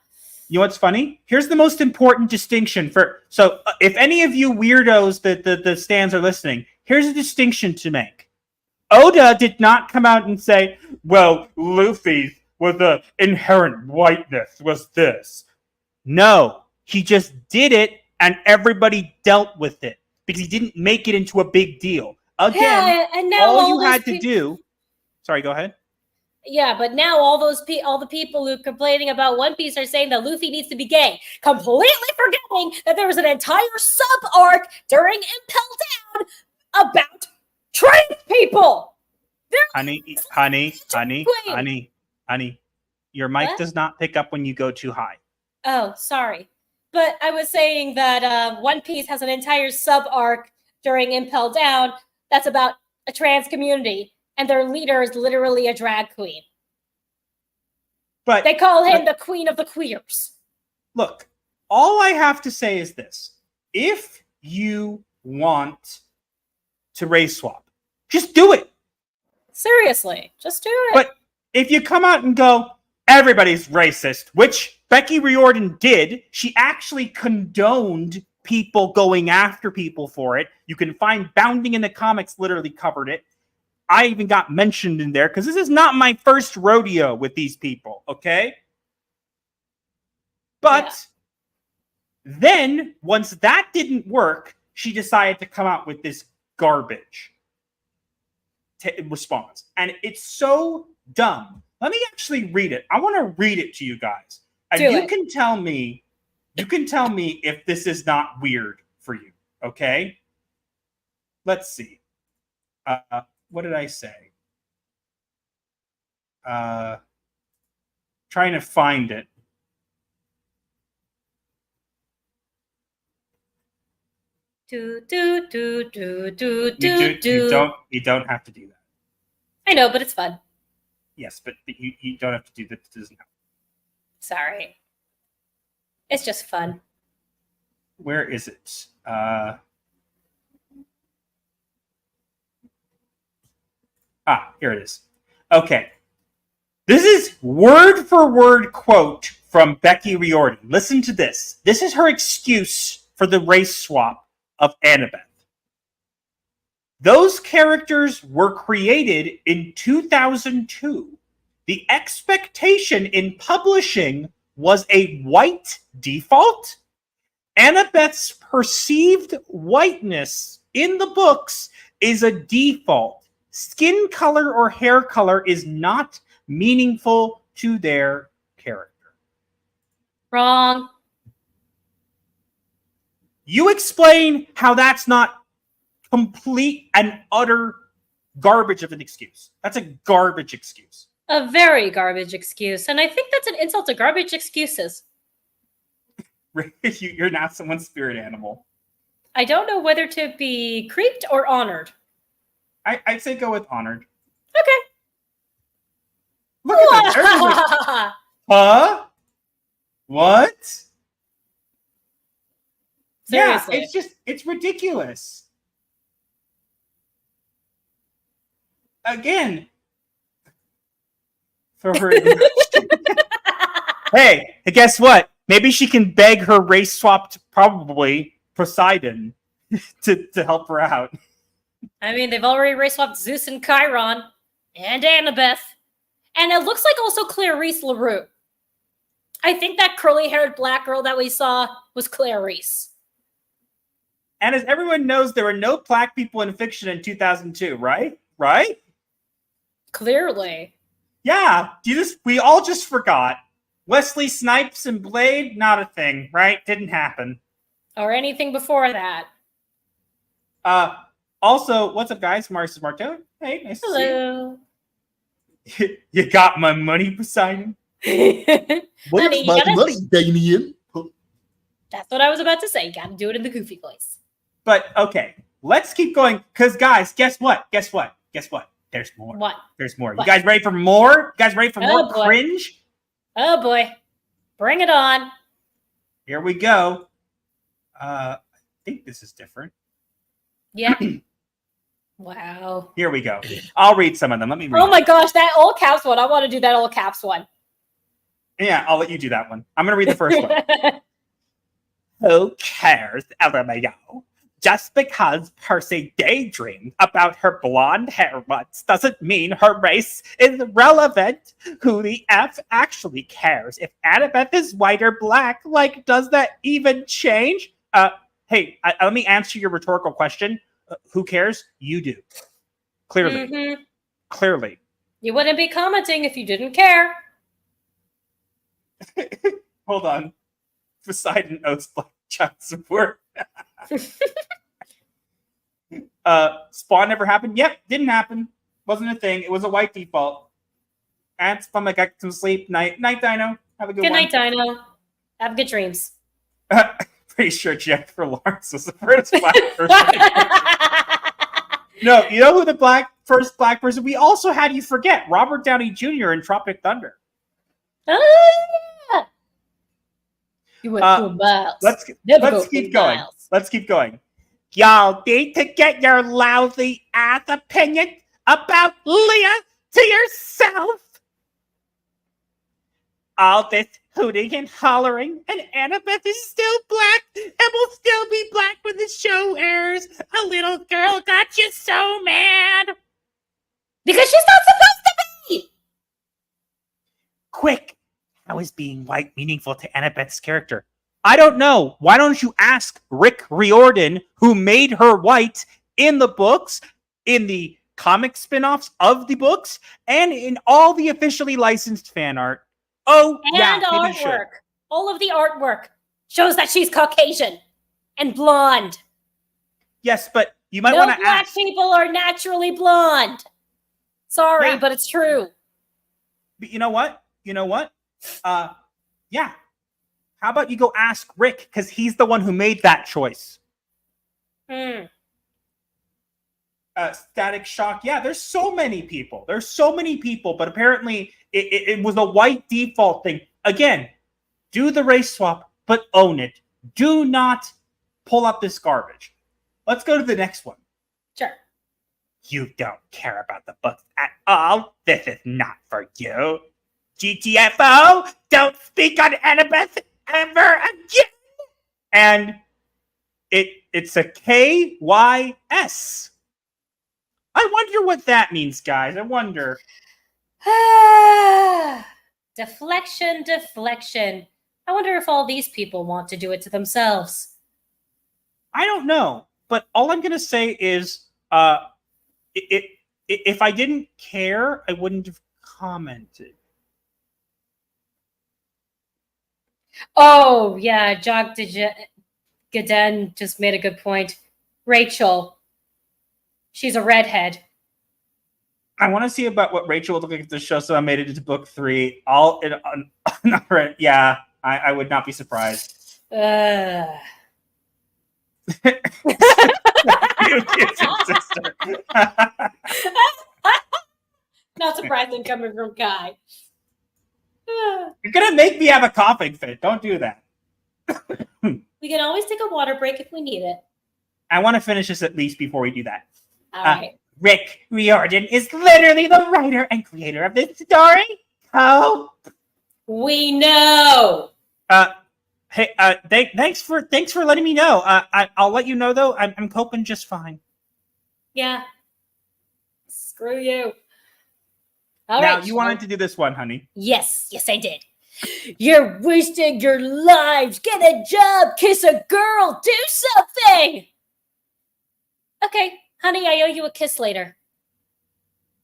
You know what's funny? Here's the most important distinction so if any of you weirdos the stands are listening, here's a distinction to make. Oda did not come out and say, well, Luffy with the inherent whiteness was this. No, he just did it and everybody dealt with it because he didn't make it into a big deal. Again, and now all you had to do... Sorry, go ahead. Yeah, but now all the people who are complaining about One Piece are saying that Luffy needs to be gay, completely forgetting that there was an entire sub-arc during Impel Down about trans people. Honey, your mic does not pick up when you go too high. Oh, sorry. But I was saying that One Piece has an entire sub-arc during Impel Down that's about a trans community. And their leader is literally a drag queen. But they call him the queen of the queers. Look, all I have to say is this. If you want to race swap, just do it. Seriously, just do it. But if you come out and go, everybody's racist, which Becky Riordan did, she actually condoned people going after people for it. You can find Bounding in the Comics literally covered it. I even got mentioned in there because this is not my first rodeo with these people, okay? But then, once that didn't work, she decided to come out with this garbage response. And it's so dumb. Let me actually read it. I want to read it to you guys. And you can tell me if this is not weird for you, okay? Let's see. What did I say? Trying to find it. You don't have to do that. I know, but it's fun. Yes, but you don't have to do that. It doesn't help. Sorry. It's just fun. Where is it? Here it is. Okay. This is word for word quote from Becky Riordan. Listen to this. This is her excuse for the race swap of Annabeth. Those characters were created in 2002. The expectation in publishing was a white default. Annabeth's perceived whiteness in the books is a default. Skin color or hair color is not meaningful to their character. Wrong. You explain how that's not complete and utter garbage of an excuse. That's a garbage excuse. A very garbage excuse. And I think that's an insult to garbage excuses. You're not someone's spirit animal. I don't know whether to be creeped or honored. I'd say go with honored. Okay. Look at this. Huh? What? Seriously. Yeah, it's ridiculous. Again, for her. Hey, guess what? Maybe she can beg her race swapped, probably Poseidon, to help her out. I mean, they've already race swapped Zeus and Chiron and Annabeth. And it looks like also Clarice LaRue. I think that curly-haired black girl that we saw was Clarice. And as everyone knows, there were no black people in fiction in 2002, right? Right? Clearly. Yeah. We all just forgot. Wesley Snipes and Blade, not a thing, right? Didn't happen. Or anything before that. Also, what's up, guys? Marcus Marto. Hey, nice Hello. to see you. You got my money, Poseidon? What's my money, Damien? That's what I was about to say. You gotta do it in the goofy voice. But, okay. Let's keep going. Because, guys, guess what? There's more. What? There's more. What? You guys ready for more? You guys ready for more boy. cringe? Oh, boy. Bring it on. Here we go. think this is different. Yeah. Wow. Here we go. I'll read some of them. Let me read. Oh my gosh, that all caps one. I want to do that all caps one. Yeah, I'll let you do that one. I'm going to read the first one. Who cares, LMAO? Just because Percy daydreamed about her blonde hair once doesn't mean her race is relevant. Who the F actually cares if Annabeth is white or black? Like, does that even change? Hey, let me answer your rhetorical question. Who cares? You do. Clearly. Mm-hmm. Clearly. You wouldn't be commenting if you didn't care. Hold on. Poseidon owes Black child support. Spawn never happened? Yep, didn't happen. Wasn't a thing. It was a white default. Ants, fun, like I get some sleep. Night, Dino. Have a good one. Good night, Dino. Have good dreams. Pretty sure Jennifer Lawrence was the first black person. No, you know who the first black person? We also had, you forget, Robert Downey Jr. in Tropic Thunder. You went 4 miles. Let's keep going. Miles. Let's keep going. Y'all need to get your lousy ass opinion about Leah to yourself. All this hooting and hollering, and Annabeth is still black and will still be black when the show airs. A little girl got you so mad. Because she's not supposed to be! Quick, how is being white meaningful to Annabeth's character? I don't know. Why don't you ask Rick Riordan, who made her white in the books, in the comic spin-offs of the books, and in all the officially licensed fan art. Oh, and yeah, artwork. All of the artwork shows that she's Caucasian and blonde. Yes, but you might no want to black ask. people are naturally blonde. Sorry, Yeah. but it's true. But you know what? Yeah. How about you go ask Rick, because he's the one who made that choice. Static Shock. Yeah, there's so many people. But apparently it was a white default thing. Again, do the race swap, but own it. Do not pull up this garbage. Let's go to the next one. Sure. You don't care about the books at all. This is not for you. GTFO, don't speak on Annabeth ever again. And it's a KYS. I wonder what that means, guys. I wonder. Deflection. I wonder if all these people want to do it to themselves. I don't know. But all I'm going to say is if I didn't care, I wouldn't have commented. Oh, yeah. Jog Gaden just made a good point. Rachel. She's a redhead. I want to see about what Rachel would look like if the show so I made it into book 3. Yeah, I would not be surprised. Not surprising coming from Kai. You're going to make me have a coughing fit. Don't do that. We can always take a water break if we need it. I want to finish this at least before we do that. All right. Rick Riordan is literally the writer and creator of this story. Oh, we know. Hey, thanks for letting me know. I'll let you know though. I'm coping just fine. Yeah. Screw you. All right. Now you wanted to do this one, honey. Yes, I did. You're wasting your lives. Get a job. Kiss a girl. Do something. Okay, honey, I owe you a kiss later.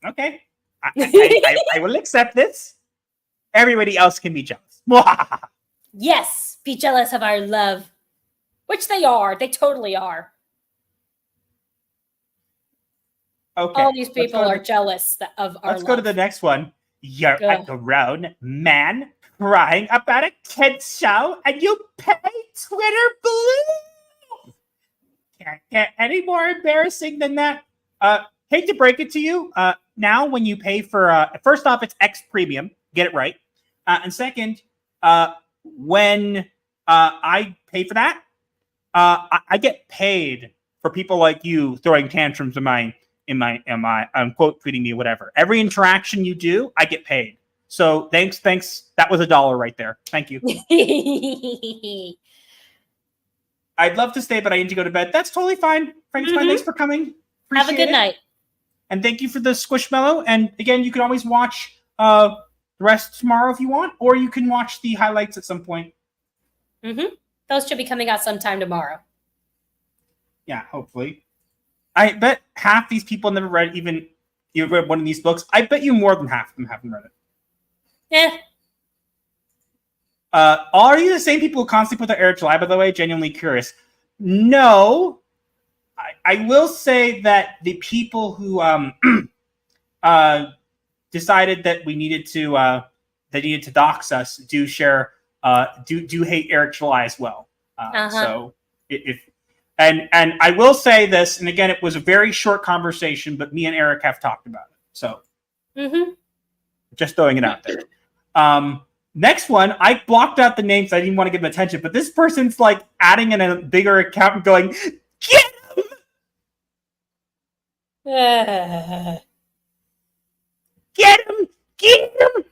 Okay. I will accept this. Everybody else can be jealous. Yes, be jealous of our love. Which they are. They totally are. Okay. All these people are jealous of our love. Let's go to the next one. You're a grown man crying about a kid's show and you pay Twitter Blue. Can't get any more embarrassing than that. Hate to break it to you. Now when you pay for, first off, it's X Premium. Get it right. And second, when I pay for that, I get paid for people like you throwing tantrums in my quote tweeting me, whatever. Every interaction you do, I get paid. So thanks. That was $1 right there. Thank you. I'd love to stay, but I need to go to bed. That's totally fine. Frank's fine. Thanks for coming. Have a good night. And thank you for the Squishmallow. And again, you can always watch the rest tomorrow if you want, or you can watch the highlights at some point. Those should be coming out sometime tomorrow. Yeah, hopefully. I bet half these people never read read one of these books. I bet you more than half of them haven't read it. Are you the same people who constantly put their Eric July, by the way? Genuinely curious. No. I will say that the people who decided that we needed to dox us do share do hate Eric July as well. So and I will say this, and again, it was a very short conversation, but me and Eric have talked about it. So just throwing it out there. Next one, I blocked out the names. I didn't want to give them attention, but this person's like adding in a bigger account and going, get him! Get him! Get him!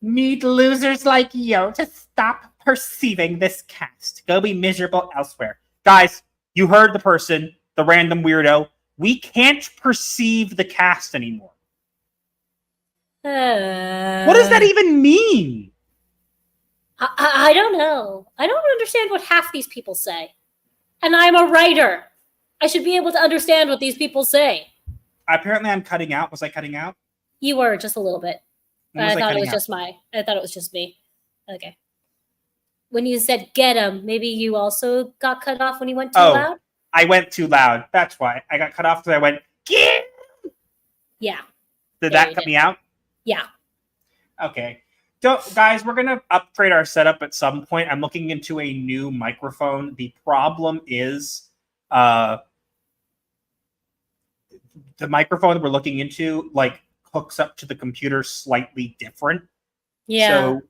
Need losers like you to stop perceiving this cast. Go be miserable elsewhere. Guys, you heard the person, the random weirdo. We can't perceive the cast anymore. What does that even mean? I don't know. I don't understand what half these people say. And I'm a writer. I should be able to understand what these people say. Apparently I'm cutting out. Was I cutting out? You were, just a little bit. I thought it was just me. Okay. When you said get him, maybe you also got cut off when you went too loud? I went too loud. That's why. I got cut off because I went, get him! Yeah. Did that cut me out? Yeah. Okay. Guys, we're going to upgrade our setup at some point. I'm looking into a new microphone. The problem is the microphone that we're looking into hooks up to the computer slightly different. Yeah. So,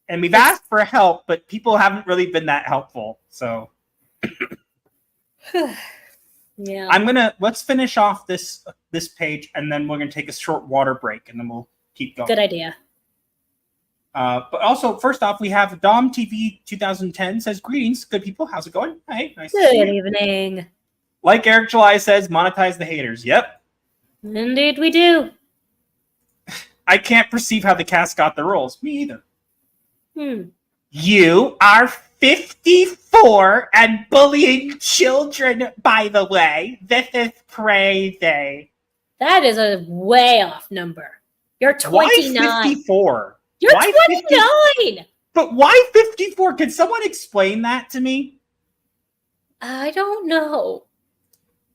and we've asked for help, but people haven't really been that helpful. So yeah. Let's finish off this page, and then we're going to take a short water break, and then we'll keep going. Good idea. But also, first off, we have Dom TV 2010 says, greetings, good people. How's it going? Hey, nice to see you. Good evening. Like Eric July says, monetize the haters. Yep. Indeed we do. I can't perceive how the cast got the roles. Me either. You are 54 and bullying children, by the way. This is crazy. That is a way off number. You're 29. Why 54? You're why 29. But why 54? Can someone explain that to me? I don't know.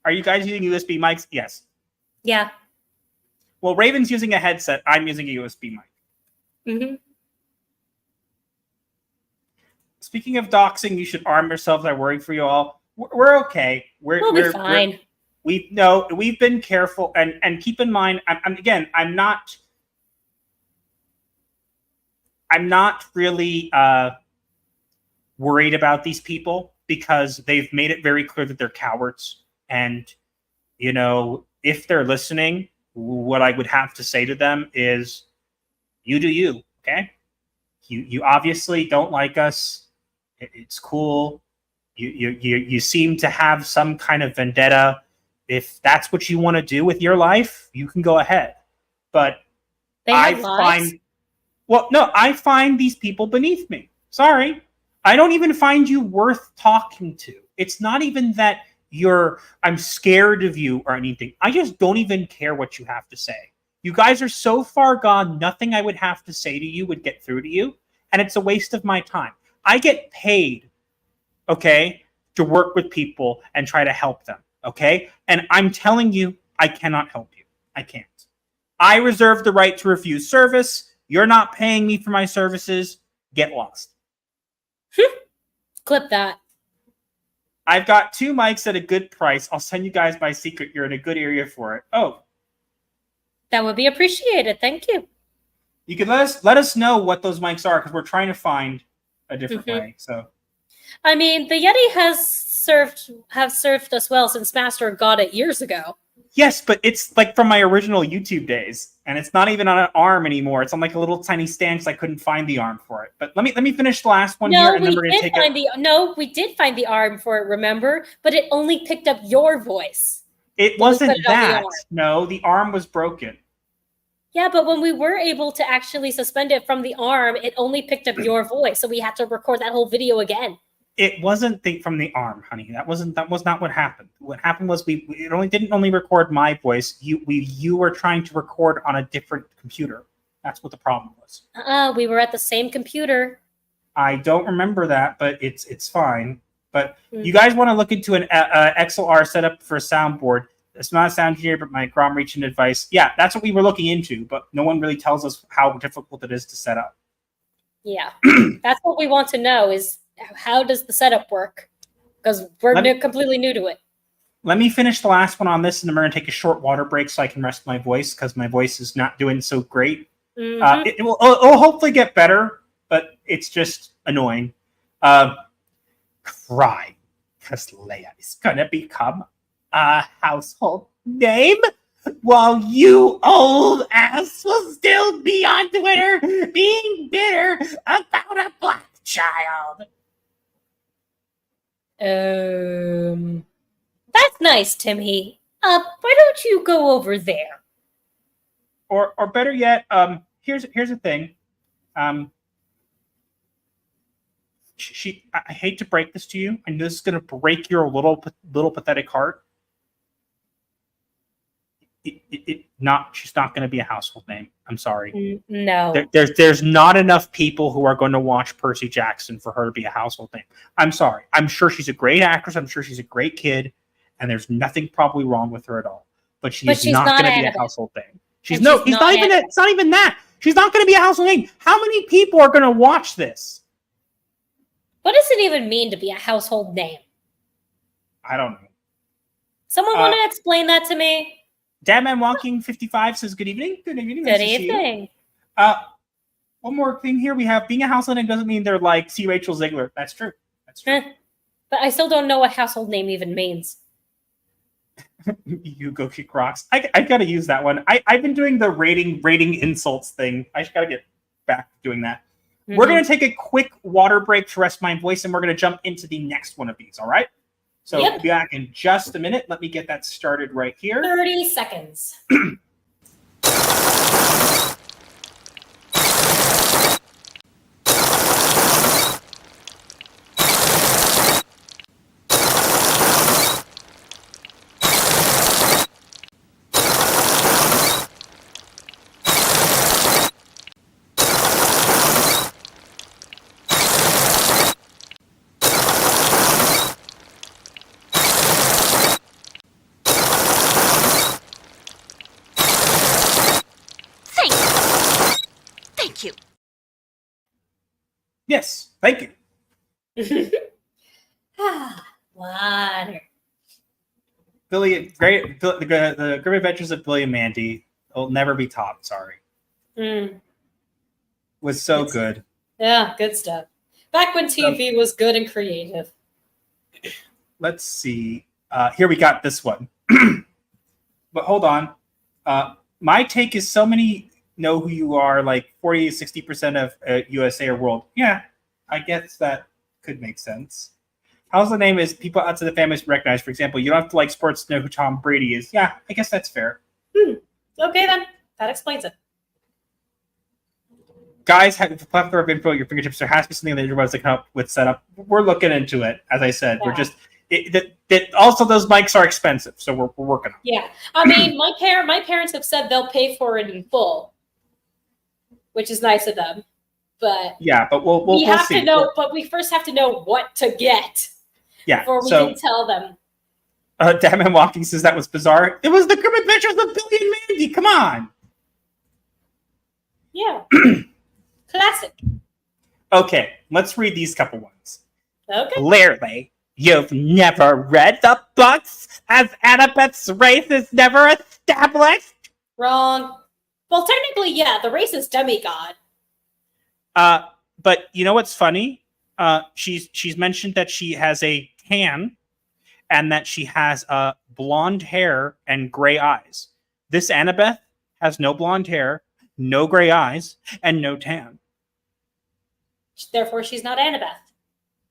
Are you guys using USB mics? Yes. Yeah. Well, Raven's using a headset. I'm using a USB mic. Speaking of doxing, you should arm yourselves. I worry for you all. We're okay. We'll be fine. We've been careful, and keep in mind. I'm not really worried about these people because they've made it very clear that they're cowards. And if they're listening, what I would have to say to them is, you do you. Okay. You obviously don't like us. It's cool. You seem to have some kind of vendetta. If that's what you want to do with your life, you can go ahead. But I find these people beneath me. Sorry. I don't even find you worth talking to. It's not even that I'm scared of you or anything. I just don't even care what you have to say. You guys are so far gone, nothing I would have to say to you would get through to you. And it's a waste of my time. I get paid, okay, to work with people and try to help them, okay? And I'm telling you, I cannot help you. I can't. I reserve the right to refuse service. You're not paying me for my services. Get lost. Clip that. I've got 2 mics at a good price. I'll send you guys my secret. You're in a good area for it. Oh. That would be appreciated. Thank you. You could let us know what those mics are because we're trying to find a different way. So, I mean, the Yeti have served us well since Master got it years ago. yes, but it's like from my original YouTube days, and it's not even on an arm anymore. It's on like a little tiny stand because I couldn't find the arm for it. But let me finish the last one here, and then we're gonna take it. No, we did find the arm for it. Remember, but it only picked up your voice. It wasn't that. No, the arm was broken. Yeah, but when we were able to actually suspend it from the arm, it only picked up your voice, so we had to record that whole video again. It wasn't from the arm, honey. That was not what happened. What happened was didn't only record my voice. You were trying to record on a different computer. That's what the problem was. We were at the same computer. I don't remember that, but it's fine. But you guys want to look into an XLR setup for a soundboard. It's not a sound engineer, but my Grom reaching advice. Yeah, that's what we were looking into, but no one really tells us how difficult it is to set up. Yeah, that's what we want to know is how does the setup work? Because we're completely new to it. Let me finish the last one on this, and then we're going to take a short water break so I can rest my voice because my voice is not doing so great. Mm-hmm. It'll hopefully get better, but it's just annoying. Cry, because Leia is going to become a household name while you old ass will still be on Twitter being bitter about a black child. That's nice, Timmy. Why don't you go over there? Or better yet, here's the thing. I hate to break this to you. I know this is going to break your little pathetic heart. She's not going to be a household name. I'm sorry. No. There's not enough people who are going to watch Percy Jackson for her to be a household name. I'm sorry. I'm sure she's a great actress. I'm sure she's a great kid, and there's nothing probably wrong with her at all. But she's not going to be a household name. It's not even that. She's not going to be a household name. How many people are going to watch this? What does it even mean to be a household name? I don't know. Someone want to explain that to me? Dadman Walking 55 says, good evening. Good evening. Good evening. One more thing here. We have being a household name doesn't mean they're like C. Rachel Ziegler. That's true. But I still don't know what household name even means. You go kick rocks. I got to use that one. I've been doing the rating insults thing. I just got to get back to doing that. Mm-hmm. We're going to take a quick water break to rest my voice, and we're going to jump into the next one of these. All right? So We'll be back in just a minute. Let me get that started right here. 30 seconds. Yes, thank you. Water. The Grim Adventures of Billy and Mandy will never be topped. Sorry. Was so good. Yeah, good stuff. Back when TV was good and creative. Let's see. Here we got this one. But hold on. My take is so many know who you are, like 40 to 60% of USA or world. Yeah, I guess that could make sense. How's the name is people outside the family recognize? For example, you don't have to like sports to know who Tom Brady is. Yeah, I guess that's fair. Okay, then. That explains it. Guys, have a plethora of info at your fingertips. There has to be something that you're about to come up with setup. We're looking into it. As I said, we're just... also, those mics are expensive, so we're working on it. Yeah. I mean, my parents have said they'll pay for it in full, which is nice of them. But yeah, but we'll have see. To know. But we first have to know what to get. Yeah. Before we can tell them. Damn Walking says that was bizarre. It was the Grim Adventures of Billy and Mandy. Come on. Yeah. Classic. Okay, let's read these couple ones. Okay. Clearly, you've never read the books, as Annabeth's race is never established. Wrong. Well, technically, yeah, the race is demigod. But you know what's funny? She's mentioned that she has a tan and that she has blonde hair and gray eyes. This Annabeth has no blonde hair, no gray eyes, and no tan. Therefore, she's not Annabeth.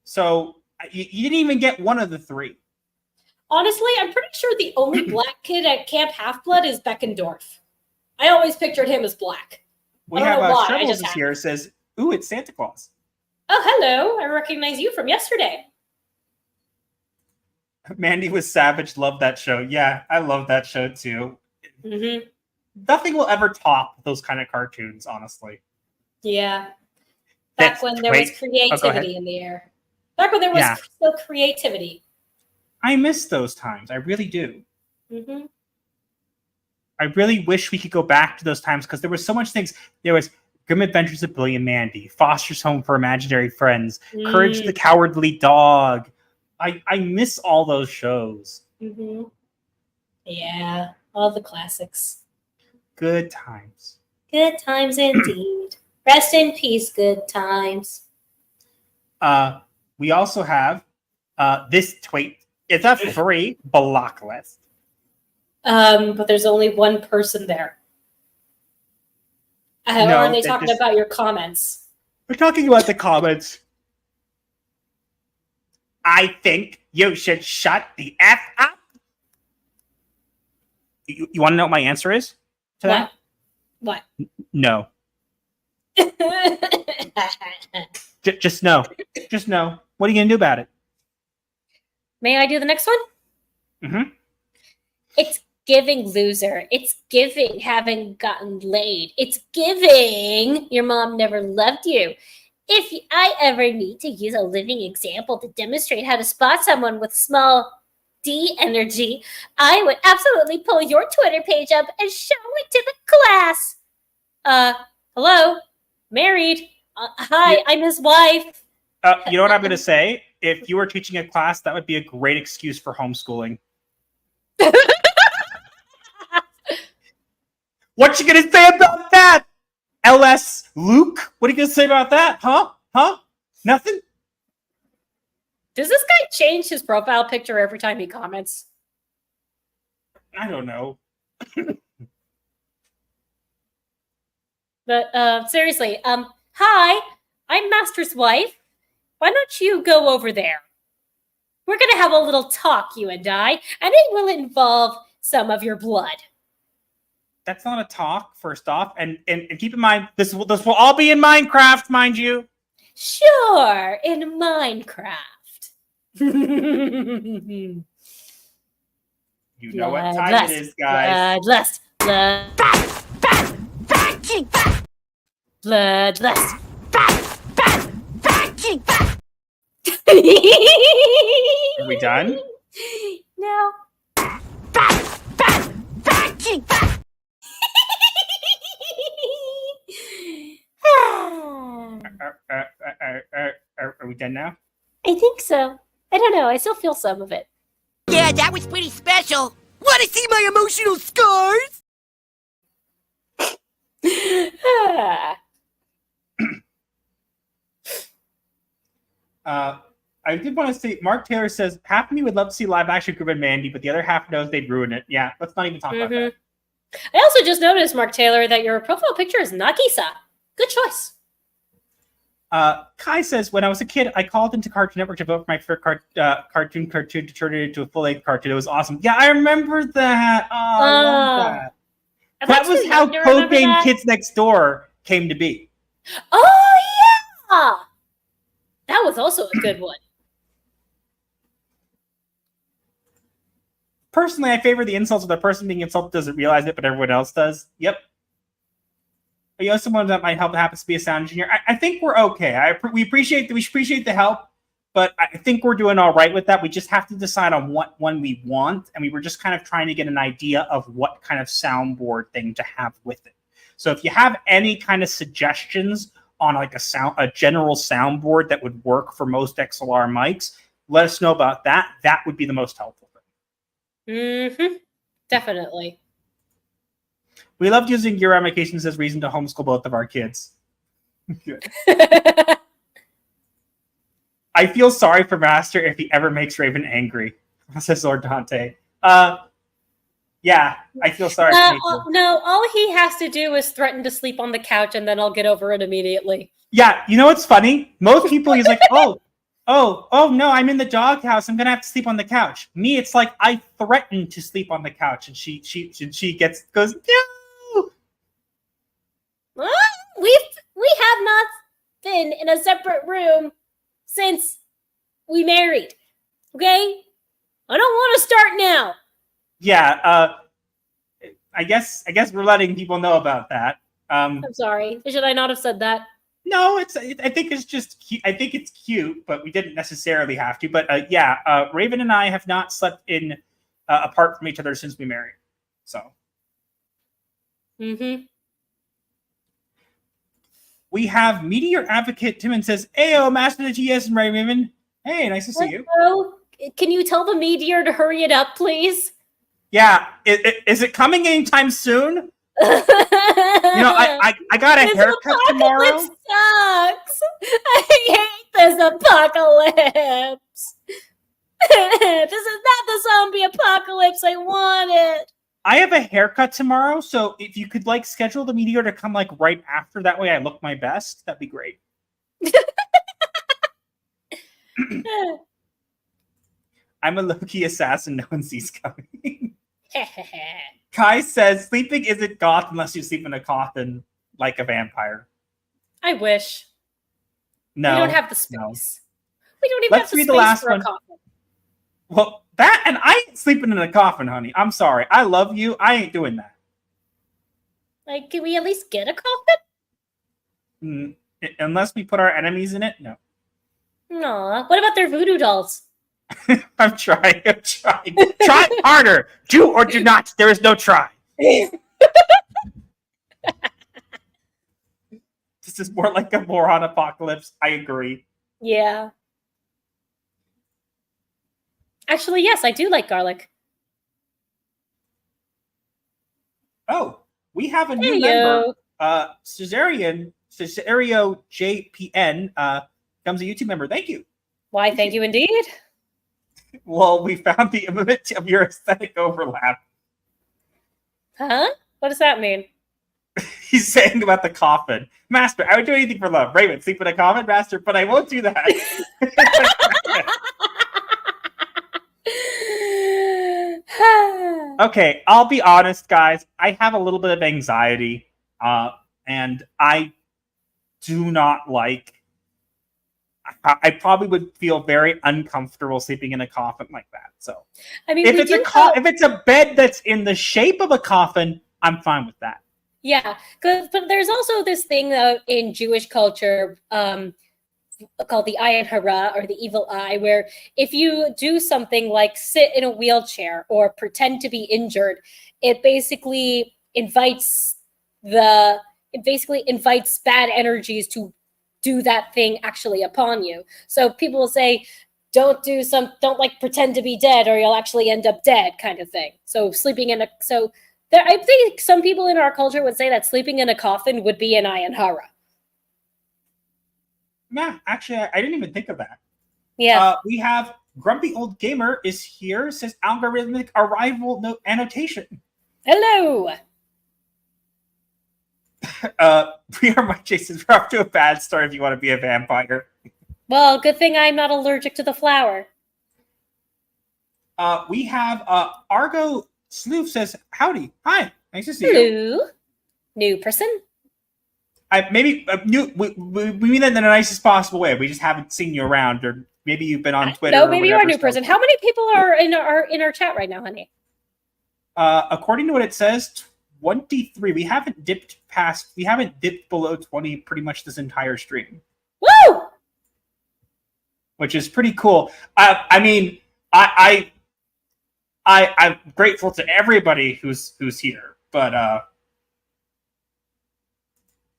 So you didn't even get one of the three. Honestly, I'm pretty sure the only black kid at Camp Half-Blood is Beckendorf. I always pictured him as black. We have Shovels here says, "Ooh, it's Santa Claus." Oh, hello. I recognize you from yesterday. Mandy was savage. Loved that show. Yeah, I love that show too. Mm-hmm. Nothing will ever top those kind of cartoons, honestly. Yeah. Back when there was creativity in the air. Back when there was still creativity. I miss those times. I really do. Mm-hmm. I really wish we could go back to those times because there was so much things. There was Grim Adventures of Billy and Mandy, Foster's Home for Imaginary Friends, Courage the Cowardly Dog. I miss all those shows. Mm-hmm. Yeah, all the classics. Good times. Good times indeed. Rest in peace, good times. We also have this tweet. It's a free block list. But there's only one person there. Or are they talking about your comments? We're talking about the comments. I think you should shut the F up. You want to know what my answer is to that? What? No. Just no. Just no. What are you going to do about it? May I do the next one? Mm-hmm. It's giving loser. It's giving haven't gotten laid. It's giving your mom never loved you. If I ever need to use a living example to demonstrate how to spot someone with small D energy, I would absolutely pull your Twitter page up and show it to the class. Hello? Married. Hi, I'm his wife. You know what I'm going to say? If you were teaching a class, that would be a great excuse for homeschooling. What you going to say about that? LS Luke? What are you going to say about that? Huh? Nothing? Does this guy change his profile picture every time he comments? I don't know. But seriously, hi, I'm Master's wife. Why don't you go over there? We're going to have a little talk, you and I, and it will involve some of your blood. That's not a talk, first off. And keep in mind, this will all be in Minecraft, mind you. Sure, in Minecraft. You know what time it is, guys. Bloodlust. Bloodlust. Are we done? No. Are we done now? I think so. I don't know. I still feel some of it. Yeah, that was pretty special. Want to see my emotional scars? I did want to say, Mark Taylor says, half of me would love to see live action Grim and Mandy, but the other half knows they'd ruin it. Yeah, let's not even talk about that. I also just noticed, Mark Taylor, that your profile picture is Nagisa. Good choice. Kai says, when I was a kid, I called into Cartoon Network to vote for my favorite cartoon to turn it into a full-length cartoon. It was awesome. Yeah, I remember that. Oh, I love that. That was how Code Name Kids Next Door came to be. Oh, yeah! That was also a good one. Personally, I favor the insults where the person being insulted doesn't realize it, but everyone else does. Yep. You know, someone that might help happens to be a sound engineer. I think we're okay. We appreciate the help, but I think we're doing all right with that. We just have to decide on what one we want, and we were just kind of trying to get an idea of what kind of soundboard thing to have with it. So if you have any kind of suggestions on like a general soundboard that would work for most XLR mics, let us know about that. That would be the most helpful thing. Mm-hmm. Definitely. We loved using your ramifications as reason to homeschool both of our kids. I feel sorry for Master if he ever makes Raven angry, says Lord Dante. Yeah, I feel sorry for me too. No, all he has to do is threaten to sleep on the couch, and then I'll get over it immediately. Yeah, you know what's funny? Most people, he's like, oh, no, I'm in the doghouse. I'm gonna have to sleep on the couch. Me, it's like I threaten to sleep on the couch, and she goes, no. We have not been in a separate room since we married. Okay, I don't want to start now. Yeah, I guess we're letting people know about that. I'm sorry. Should I not have said that? No, I think it's just cute. I think it's cute, but we didn't necessarily have to. But Raven and I have not slept in apart from each other since we married. So. Mm-hmm. We have Meteor Advocate Timon says, "Ayo, Master of the TDS and WritingRaven. Hey, nice to see you. Hello. Can you tell the Meteor to hurry it up, please?" Yeah, is it coming anytime soon? I got a haircut tomorrow. Sucks. I hate this apocalypse. This is not the zombie apocalypse I wanted. I have a haircut tomorrow, so if you could schedule the Meteor to come right after, that way I look my best, that'd be great. I'm a low-key assassin no one sees coming. Kai says, sleeping isn't goth unless you sleep in a coffin like a vampire. I wish. No. We don't have the space. No. We don't even have the space for a coffin. Well, that, and I ain't sleeping in a coffin, honey. I'm sorry. I love you. I ain't doing that. Can we at least get a coffin? Unless we put our enemies in it, no. Aw, what about their voodoo dolls? I'm trying. Try harder. Do or do not. There is no try. This is more like a moron apocalypse. I agree. Yeah. Actually, yes, I do like garlic. Oh, we have a new member. Cesario JPN becomes a YouTube member. Thank you. Why, thank you indeed. Well, we found the image of your aesthetic overlap. Huh? What does that mean? He's saying about the coffin. Master, I would do anything for love. Raven, sleep in a coffin, Master, but I won't do that. Okay, I'll be honest, guys. I have a little bit of anxiety, and I do not like... I probably would feel very uncomfortable sleeping in a coffin like that. So, I mean, if it's a bed that's in the shape of a coffin, I'm fine with that. Yeah, but there's also this thing in Jewish culture called the Ayin Hara, or the evil eye, where if you do something like sit in a wheelchair or pretend to be injured, it basically invites bad energies to do that thing actually upon you. So people will say, don't pretend to be dead or you'll actually end up dead, kind of thing. So I think some people in our culture would say that sleeping in a coffin would be an Ayin Hara. Yeah, actually, I didn't even think of that. Yeah. We have Grumpy Old Gamer is here, says algorithmic arrival note annotation. Hello. We are Mike Jason. We're off to a bad start if you want to be a vampire. Well, good thing I'm not allergic to the flower. We have Argo Sloof says, howdy. Hi. Nice to see you. Hello. New person? We mean that in the nicest possible way. We just haven't seen you around, or maybe you've been on Twitter. No, maybe you're a new person. How many people are in our chat right now, honey? According to what it says, 23. We haven't dipped below 20 pretty much this entire stream. Woo! Which is pretty cool. I'm grateful to everybody who's here, but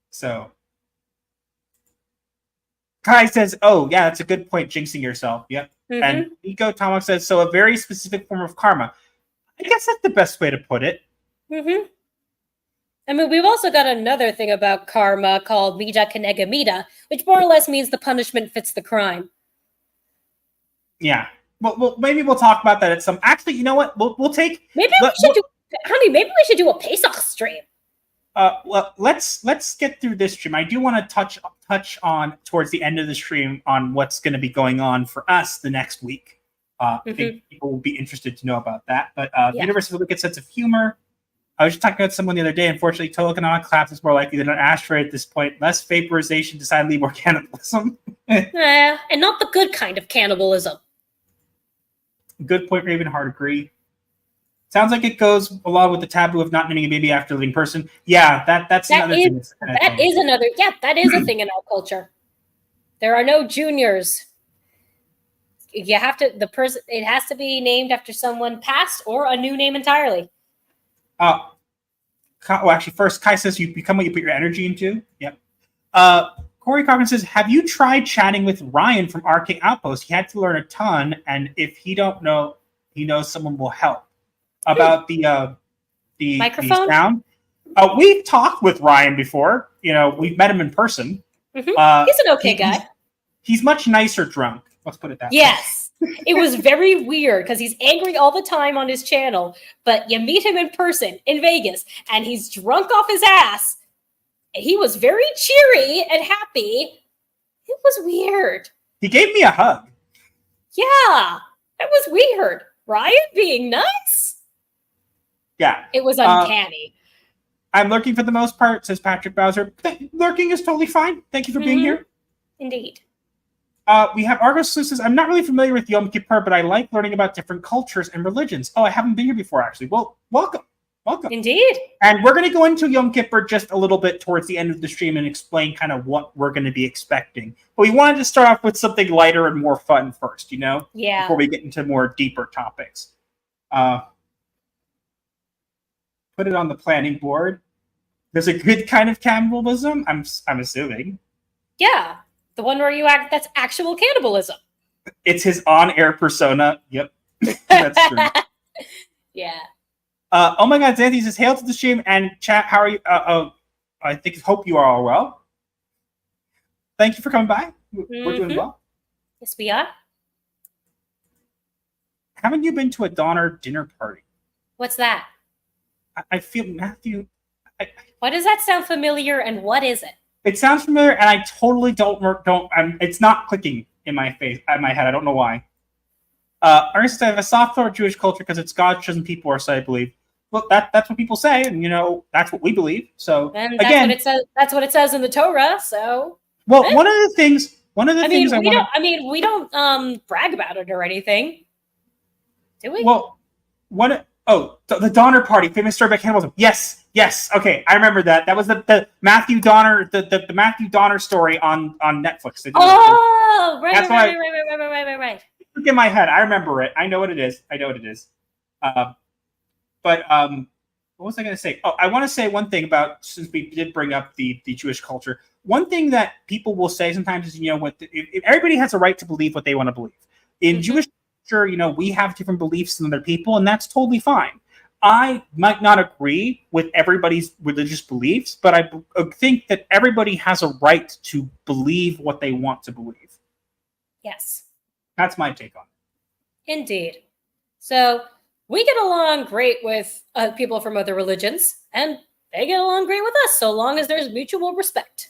so Kai says, "Oh yeah, that's a good point. Jinxing yourself." Yep. Mm-hmm. And Nico Tomok says, "So a very specific form of karma." I guess that's the best way to put it. Mm-hmm. I mean, we've also got another thing about karma called mida kenega mida, which more or less means the punishment fits the crime. Yeah. Well, maybe we'll talk about that at some. Actually, you know what? We'll take. Maybe we should do a Pesach stream. Well, let's get through this stream. I do want to touch on towards the end of the stream on what's going to be going on for us the next week. I think people will be interested to know about that. But the universe has a wicked sense of humor. I was just talking about someone the other day. Unfortunately, total economic collapse is more likely than an asteroid at this point. Less vaporization, decidedly more cannibalism. And not the good kind of cannibalism. Good point, Raven. Hard agree. Sounds like it goes along with the taboo of not naming a baby after a living person. Yeah, that's another thing. That is a thing in our culture. There are no juniors. You have to it has to be named after someone past or a new name entirely. Well, actually, first, Kai says you become what you put your energy into. Yep. Corey Cochran says, have you tried chatting with Ryan from RK Outpost? He had to learn a ton, and if he don't know, he knows someone will help. About the microphone sound. We've talked with Ryan before. We've met him in person. He's an okay guy. He's much nicer drunk. Let's put it that way. Yes. It was very weird because he's angry all the time on his channel, but you meet him in person in Vegas and he's drunk off his ass. And he was very cheery and happy. It was weird. He gave me a hug. Yeah, that was weird. Ryan being nice. Yeah. It was uncanny. I'm lurking for the most part, says Patrick Bowser. Lurking is totally fine. Thank you for being here. Indeed. We have Argos who says, I'm not really familiar with Yom Kippur, but I like learning about different cultures and religions. Oh, I haven't been here before, actually. Well, welcome. Welcome. Indeed. And we're going to go into Yom Kippur just a little bit towards the end of the stream and explain kind of what we're going to be expecting. But we wanted to start off with something lighter and more fun first, Yeah. Before we get into more deeper topics. Put it on the planning board. There's a good kind of cannibalism, I'm assuming. Yeah. The one where you act, that's actual cannibalism. It's his on-air persona. Yep. That's true. Yeah. Oh my God, Xanthi says, hail to the stream and chat. How are you? Hope you are all well. Thank you for coming by. We're doing well. Yes, we are. Haven't you been to a Donner dinner party? What's that? I feel, Matthew. Why does that sound familiar and what is it? It sounds familiar and I totally don't, it's not clicking in my head. I don't know why. Ernest, I have a soft thought Jewish culture because it's God's chosen people, or so I believe. Well, that's what people say, and that's what we believe. So and that's what it says in the Torah. So one of the things we don't brag about it or anything, do we? Well, the Donner Party, famous story about cannibalism. Yes. Okay, I remember that. That was the Matthew Donner, the Matthew Donner story on Netflix. Oh, right. Look in my head. I remember it. I know what it is. But what was I going to say? Oh, I want to say one thing about, since we did bring up the Jewish culture. One thing that people will say sometimes is, everybody has a right to believe what they want to believe. In Jewish culture, we have different beliefs than other people, and that's totally fine. I might not agree with everybody's religious beliefs, but I think that everybody has a right to believe what they want to believe. Yes. That's my take on it. Indeed. So we get along great with people from other religions, and they get along great with us, so long as there's mutual respect.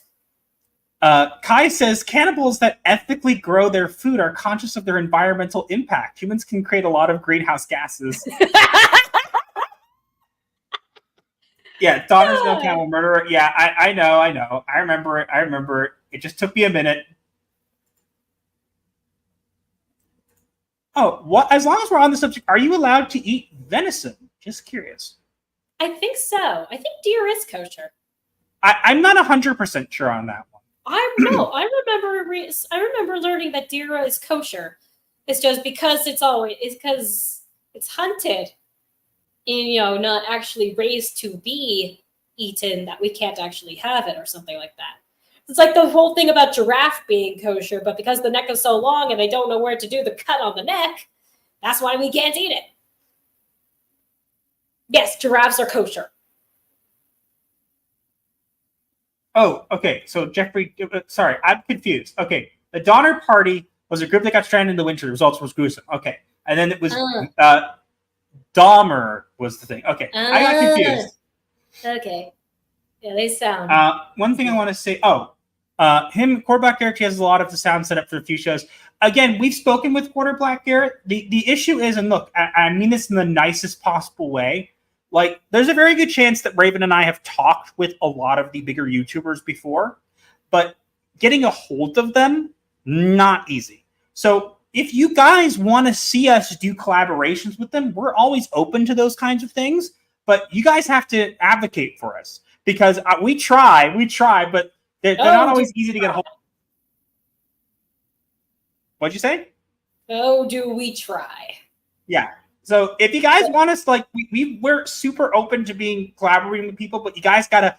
Kai says, cannibals that ethically grow their food are conscious of their environmental impact. Humans can create a lot of greenhouse gases. Yeah, Donner's no cannibal murderer. Yeah, I know. I remember it. It just took me a minute. Oh, what? As long as we're on the subject, are you allowed to eat venison? Just curious. I think so. I think deer is kosher. I'm not 100% sure on that one. I remember learning that deer is kosher. It's just because it's hunted and not actually raised to be eaten that we can't actually have it or something like that. It's like the whole thing about giraffe being kosher, but because the neck is so long and they don't know where to do the cut on the neck, that's why we can't eat it. Yes, giraffes are kosher. Oh, okay. So Jeffrey, sorry, I'm confused. Okay, the Donner Party was a group that got stranded in the winter. The results was gruesome. Okay, and then it was Dahmer was the thing. Okay, I got confused. Okay. Yeah, they sound. One thing I want to say. Quarterback Garrett has a lot of the sound set up for a few shows. Again, we've spoken with Quarterback Garrett. The issue is, and look, I mean this in the nicest possible way. Like, there's a very good chance that Raven and I have talked with a lot of the bigger YouTubers before, but getting a hold of them, not easy. So if you guys want to see us do collaborations with them, we're always open to those kinds of things, but you guys have to advocate for us because we try, but they're not always easy to get a hold of. What'd you say? Oh, do we try? Yeah. So if you guys want us, like we're super open to being collaborating with people, but you guys gotta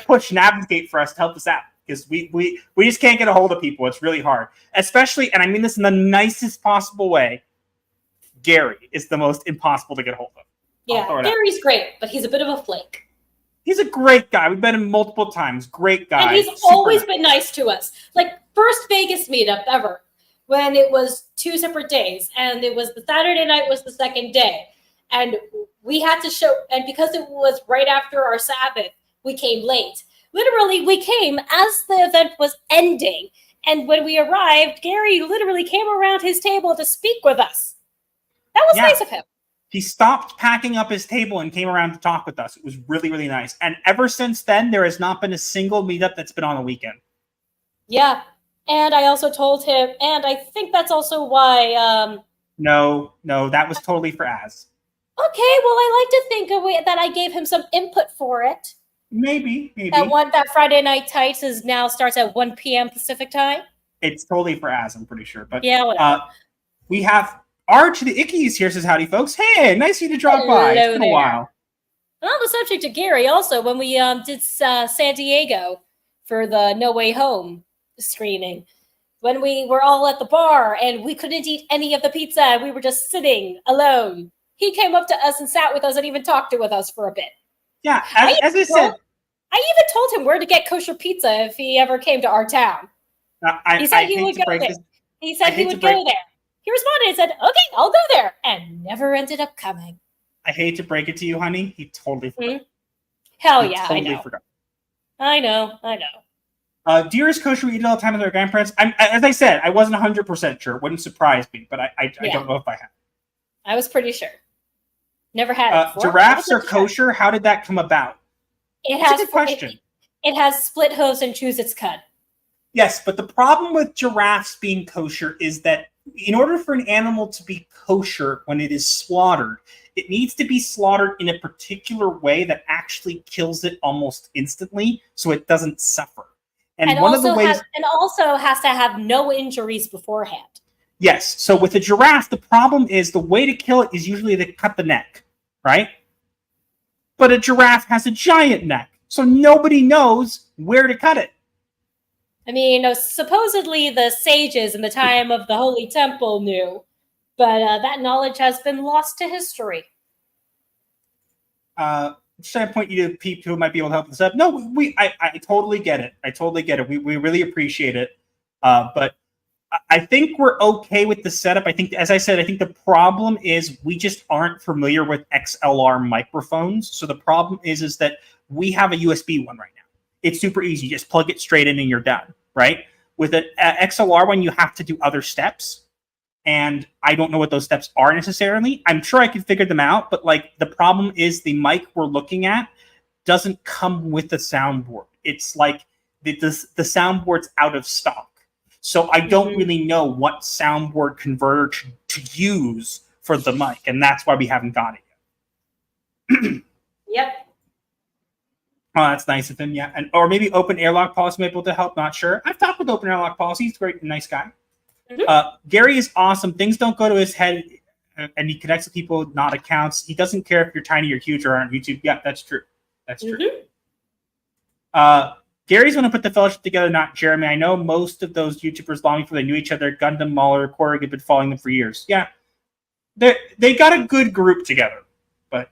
push and advocate for us to help us out because we just can't get a hold of people. It's really hard, especially, and I mean this in the nicest possible way. Gary is the most impossible to get a hold of. Yeah, Gary's great, but he's a bit of a flake. He's a great guy. We've met him multiple times. Great guy. And he's always been nice to us. Like first Vegas meetup ever. When it was 2 separate days, and it was the Saturday night was the second day, and we had to show, and because it was right after our Sabbath, we came late. Literally, we came as the event was ending, and when we arrived, Gary literally came around his table to speak with us. That was nice of him. He stopped packing up his table and came around to talk with us. It was really, really nice. And ever since then, there has not been a single meetup that's been on a weekend. Yeah. And I also told him, and I think that's also why... No, that was totally for Az. Okay, well, I like to think that I gave him some input for it. Maybe. That Friday Night Tights now starts at 1 p.m. Pacific time. It's totally for Az, I'm pretty sure. But yeah, whatever. We have Arch the Ickies here, says howdy, folks. Hey, nice of you to drop by. It's been a while. On the subject of Gary, also, when we did San Diego for the No Way Home screening, when we were all at the bar and we couldn't eat any of the pizza and we were just sitting alone, he came up to us and sat with us and even talked with us for a bit. Yeah, as I said, I even told him where to get kosher pizza if he ever came to our town. He said he would go there. He said he would go there. He responded and said, "Okay, I'll go there," and never ended up coming. I hate to break it to you, honey. He totally forgot. Hell yeah, I know. Forgot. I know. Deer is kosher. We eat it all the time with our grandparents. As I said, I wasn't 100% sure. It wouldn't surprise me, but I don't know if I have. I was pretty sure. Never had it before. Giraffes are kosher. How did that come about? That's a good question. It has split hooves and chews its cud. Yes, but the problem with giraffes being kosher is that in order for an animal to be kosher when it is slaughtered, it needs to be slaughtered in a particular way that actually kills it almost instantly so it doesn't suffer. And one of the ways, also has to have no injuries beforehand. Yes. So with a giraffe, the problem is the way to kill it is usually to cut the neck, right? But a giraffe has a giant neck, so nobody knows where to cut it. I mean, supposedly the sages in the time of the Holy Temple knew, but that knowledge has been lost to history. Should I point you to people who might be able to help us up? No, I totally get it. We really appreciate it. But I think we're okay with the setup. I think, as I said, I think the problem is we just aren't familiar with XLR microphones. So the problem is that we have a USB one right now. It's super easy. You just plug it straight in and you're done, right? With an XLR one, you have to do other steps. And I don't know what those steps are necessarily. I'm sure I could figure them out, but like the problem is the mic we're looking at doesn't come with the soundboard. It's like the soundboard's out of stock. So I don't really know what soundboard converter to use for the mic, and that's why we haven't got it yet. Yep. Oh, that's nice of him, yeah. Or maybe Open Airlock Policy might be able to help, not sure. I've talked with Open Airlock Policy. He's a great, nice guy. Gary is awesome. Things don't go to his head, and he connects with people, not accounts. He doesn't care if you're tiny or huge or on YouTube. Yeah, that's true. That's true. Gary's going to put the fellowship together, not Jeremy. I know most of those YouTubers long before they knew each other. Gundam, Mahler, Korg had been following them for years. Yeah, they got a good group together. But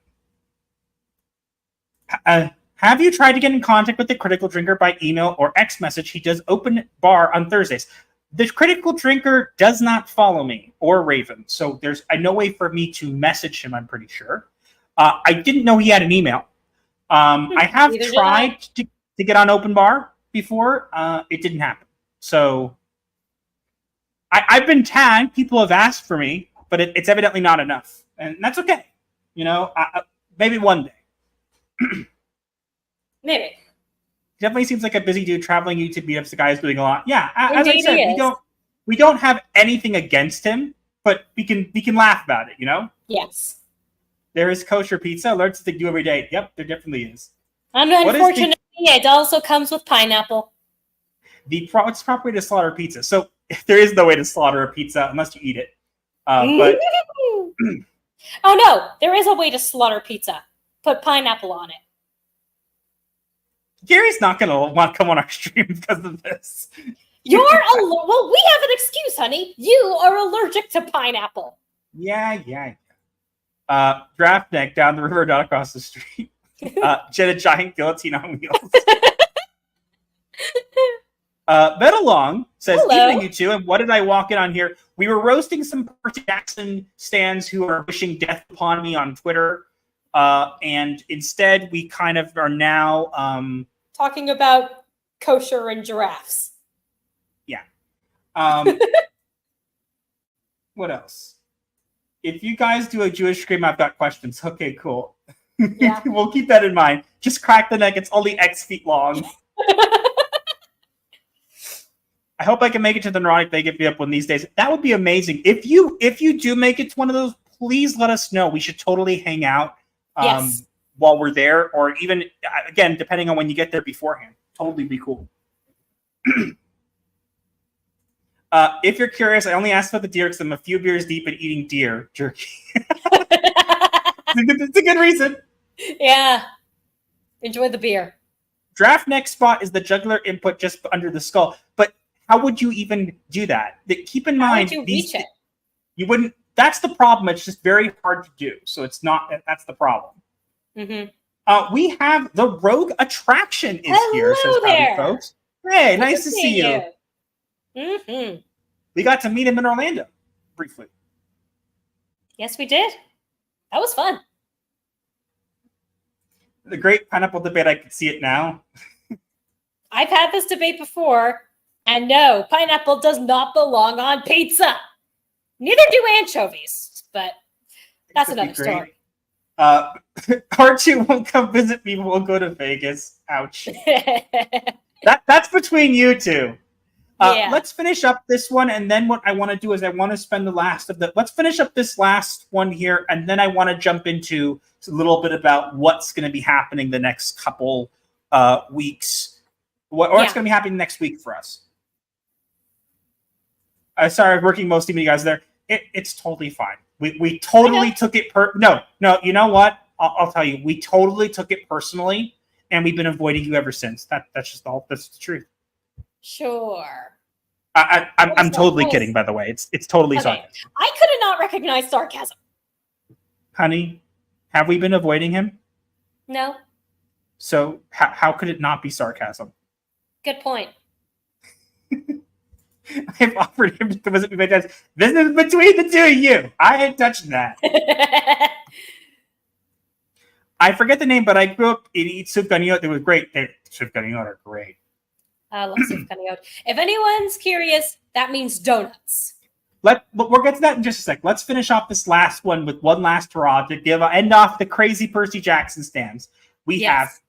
Have you tried to get in contact with the Critical Drinker by email or X message? He does open bar on Thursdays. The Critical Drinker does not follow me or Raven, so there's no way for me to message him, I'm pretty sure. I didn't know he had an email. I have tried to get on open bar before. It didn't happen. So I've been tagged. People have asked for me, but it's evidently not enough. And that's okay. Maybe one day. Maybe. Definitely seems like a busy dude. Traveling YouTube meetups. The guy's doing a lot. Yeah, as Indeed I said, we don't have anything against him, but we can laugh about it. Yes. There is kosher pizza. Alerts that they do every day. Yep, there definitely is. Unfortunately, it also comes with pineapple. It's the proper way to slaughter pizza. So there is no way to slaughter a pizza unless you eat it. But oh no, there is a way to slaughter pizza. Put pineapple on it. Gary's not going to want to come on our stream because of this. Well, we have an excuse, honey. You are allergic to pineapple. Yeah. Draft neck down the river, not across the street. Jet a giant guillotine on wheels. Bet Along says, hello. Evening, you two, and what did I walk in on here? We were roasting some Percy Jackson stans who are wishing death upon me on Twitter. And instead, we kind of are now... talking about kosher and giraffes. Yeah. What else? If you guys do a Jewish scream, I've got questions. Okay, cool. Yeah. We'll keep that in mind. Just crack the neck. It's only X feet long. I hope I can make it to the neurotic they give me up one of these days. That would be amazing. If you do make it to one of those, please let us know. We should totally hang out while we're there, or even, again, depending on when you get there beforehand. Totally be cool. If you're curious, I only asked about the deer because I'm a few beers deep and eating deer jerky. It's a good reason. Yeah. Enjoy the beer. Draft neck spot is the jugular input just under the skull. But how would you even do that? Keep in mind, how would you reach it? You wouldn't. That's the problem. It's just very hard to do. So it's not. That's the problem. Mm-hmm. We have the Rogue Attraction is here. Hello there, folks. Hey, nice to see you. Mm-hmm. We got to meet him in Orlando briefly. Yes, we did. That was fun. The great pineapple debate. I can see it now. I've had this debate before, and no, pineapple does not belong on pizza. Neither do anchovies, but that's another story. R2 won't come visit me. We'll go to Vegas. Ouch. That's between you two. Let's finish up this one, and then what I want to do is I want to spend let's finish up this last one here, and then I want to jump into a little bit about what's going to be happening the next couple weeks. What's going to be happening next week for us. Sorry, I'm working most of you guys there. It's totally fine. We totally took it No, you know what? I'll tell you. We totally took it personally, and we've been avoiding you ever since. That's the truth. Sure. I'm totally kidding, by the way. It's totally sarcasm. I could not recognize sarcasm. Honey, have we been avoiding him? No. So how could it not be sarcasm? Good point. I've offered him to come visit me many times. This is between the two of you. I ain't touching that. I forget the name, but I grew up in Eat Soup Ganiyot. It was great. Soup Ganiyot are great. I love soup ganiyot. If anyone's curious, that means donuts. We'll get to that in just a sec. Let's finish off this last one with one last hurrah to end off the crazy Percy Jackson stands. We have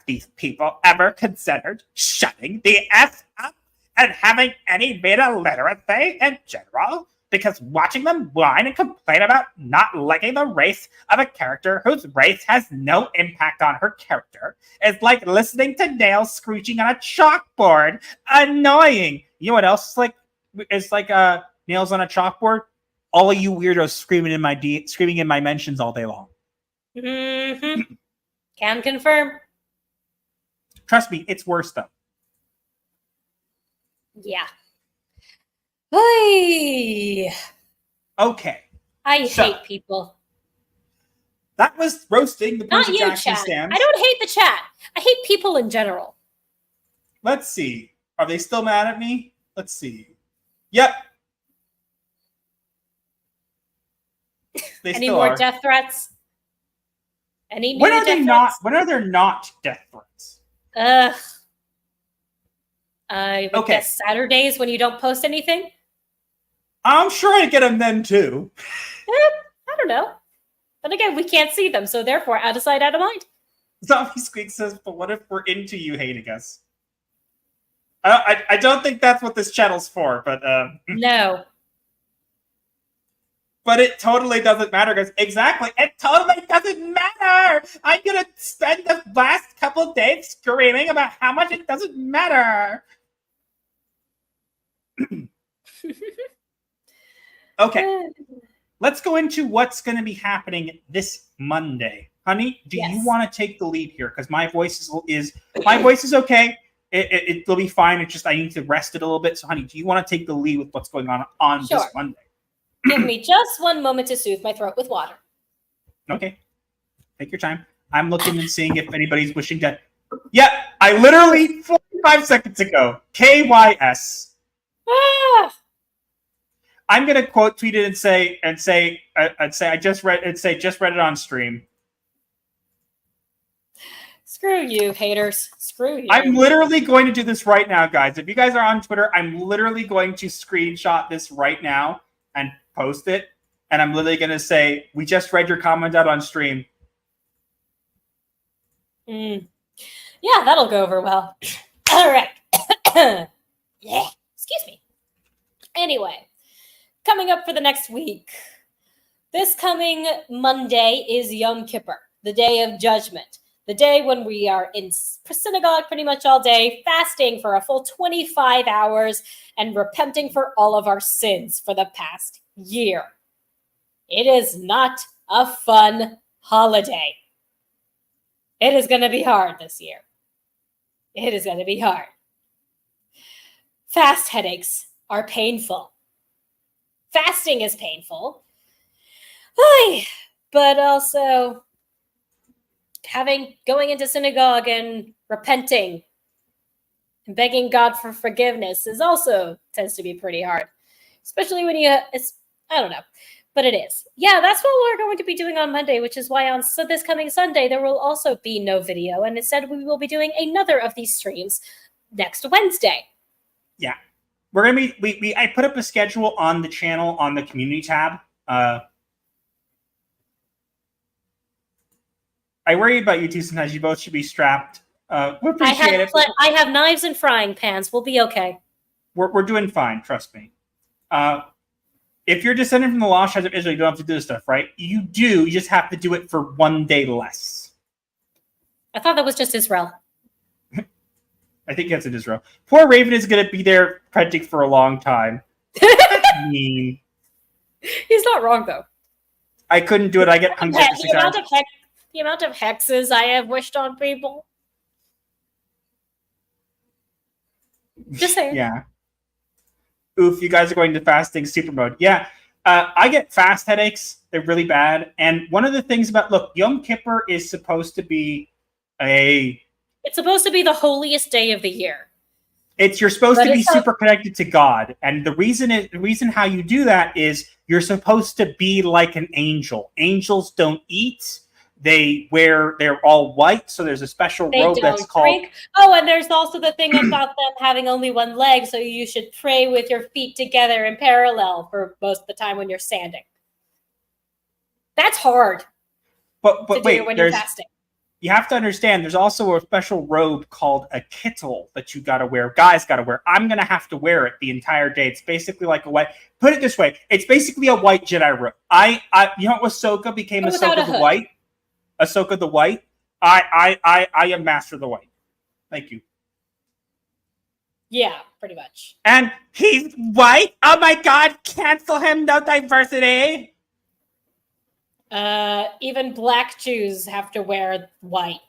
these people ever considered shutting the F up and having any beta literacy in general? Because watching them whine and complain about not liking the race of a character whose race has no impact on her character is like listening to nails screeching on a chalkboard. Annoying. You know what else is like nails on a chalkboard? All of you weirdos screaming in my mentions all day long. Mm-hmm. Can confirm. Trust me, it's worse though. Yeah. Hey. Okay. I hate people. That was roasting the Not Percy you, Jackson chat. stands. I don't hate the chat. I hate people in general. Let's see. Are they still mad at me? Let's see. Yep. They Any still more are. death threats? Any new When are death they threats? not? When are there not death threats? Ugh. I would Okay. guess Saturdays when you don't post anything. I'm sure I get them then too. I don't know. But again, we can't see them, so therefore, out of sight, out of mind. Zombie Squeak says, "But what if we're into you hating us?" I don't think that's what this channel's for, but No. but it totally doesn't matter, guys. Exactly, it totally doesn't matter. I'm gonna spend the last couple of days screaming about how much it doesn't matter. Okay, let's go into what's going to be happening this Monday. Honey, do you want to take the lead here? Because my voice is okay. It'll be fine. It's just I need to rest it a little bit. So, honey, do you want to take the lead with what's going on Sure. this Monday? Give me just one moment to soothe my throat with water. Okay, take your time. I'm looking and seeing if anybody's wishing to. Yeah, I literally 45 seconds ago. KYS. Ah! I'm gonna quote tweet it and say I just read it on stream. Screw you, haters. Screw you. I'm literally going to do this right now, guys. If you guys are on Twitter, I'm literally going to screenshot this right now and post it. And I'm literally going to say, we just read your comment out on stream. Yeah, that'll go over well. All right. Yeah. Excuse me. Anyway, coming up for the next week. This coming Monday is Yom Kippur, the Day of Judgment. The day when we are in synagogue pretty much all day, fasting for a full 25 hours and repenting for all of our sins for the past year. It is not a fun holiday. It is going to be hard this year. It is going to be hard. Fast headaches are painful. Fasting is painful. But also going into synagogue and repenting and begging God for forgiveness is also tends to be pretty hard, especially when I don't know, but it is. Yeah, that's what we're going to be doing on Monday, which is why this coming Sunday there will also be no video, and instead we will be doing another of these streams next Wednesday. Yeah, we're gonna be. I put up a schedule on the channel on the community tab. I worry about you two sometimes. You both should be strapped. We appreciate it. I have knives and frying pans. We'll be okay. We're doing fine. Trust me. If you're descended from the lost tribes of Israel, you don't have to do this stuff, right? You do. You just have to do it for 1 day less. I thought that was just Israel. I think that's in Israel. Poor Raven is going to be there printing for a long time. That's mean. He's not wrong, though. I couldn't do it. I get hungry after 6 hours. The amount of hexes I have wished on people. Just saying. Yeah. Oof, you guys are going to fasting super mode. Yeah. I get fast headaches. They're really bad. And one of the things about, Yom Kippur is supposed to be It's supposed to be the holiest day of the year. You're supposed to be super connected to God. And the reason how you do that is you're supposed to be like an angel. Angels don't eat. They're all white, so there's a special robe that's called. Drink. Oh, and there's also the thing about them having only one leg, so you should pray with your feet together in parallel for most of the time when you're standing. That's hard. But wait, when you're fasting. You have to understand, there's also a special robe called a kittel that you gotta wear. Guys gotta wear. I'm gonna have to wear it the entire day. It's basically like a white. Put it this way, it's basically a white Jedi robe. You know what Ahsoka became Ahsoka the White? Ahsoka the White. I am Master the White. Thank you. Yeah, pretty much. And he's white? Oh my god, cancel him, no diversity. Even black Jews have to wear white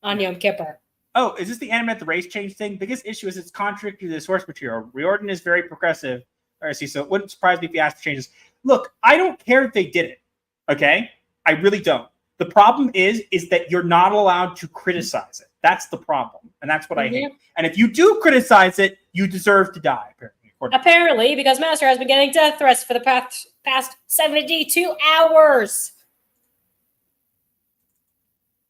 on Yom Kippur. Oh, is this the animate the race change thing? Biggest issue is it's contradictory to the source material. Riordan is very progressive. So it wouldn't surprise me if he asked for changes. Look, I don't care if they did it. Okay? I really don't. The problem is that you're not allowed to criticize it. That's the problem. And that's what I hate. And if you do criticize it, you deserve to die, apparently. Apparently, because Master has been getting death threats for the past 72 hours.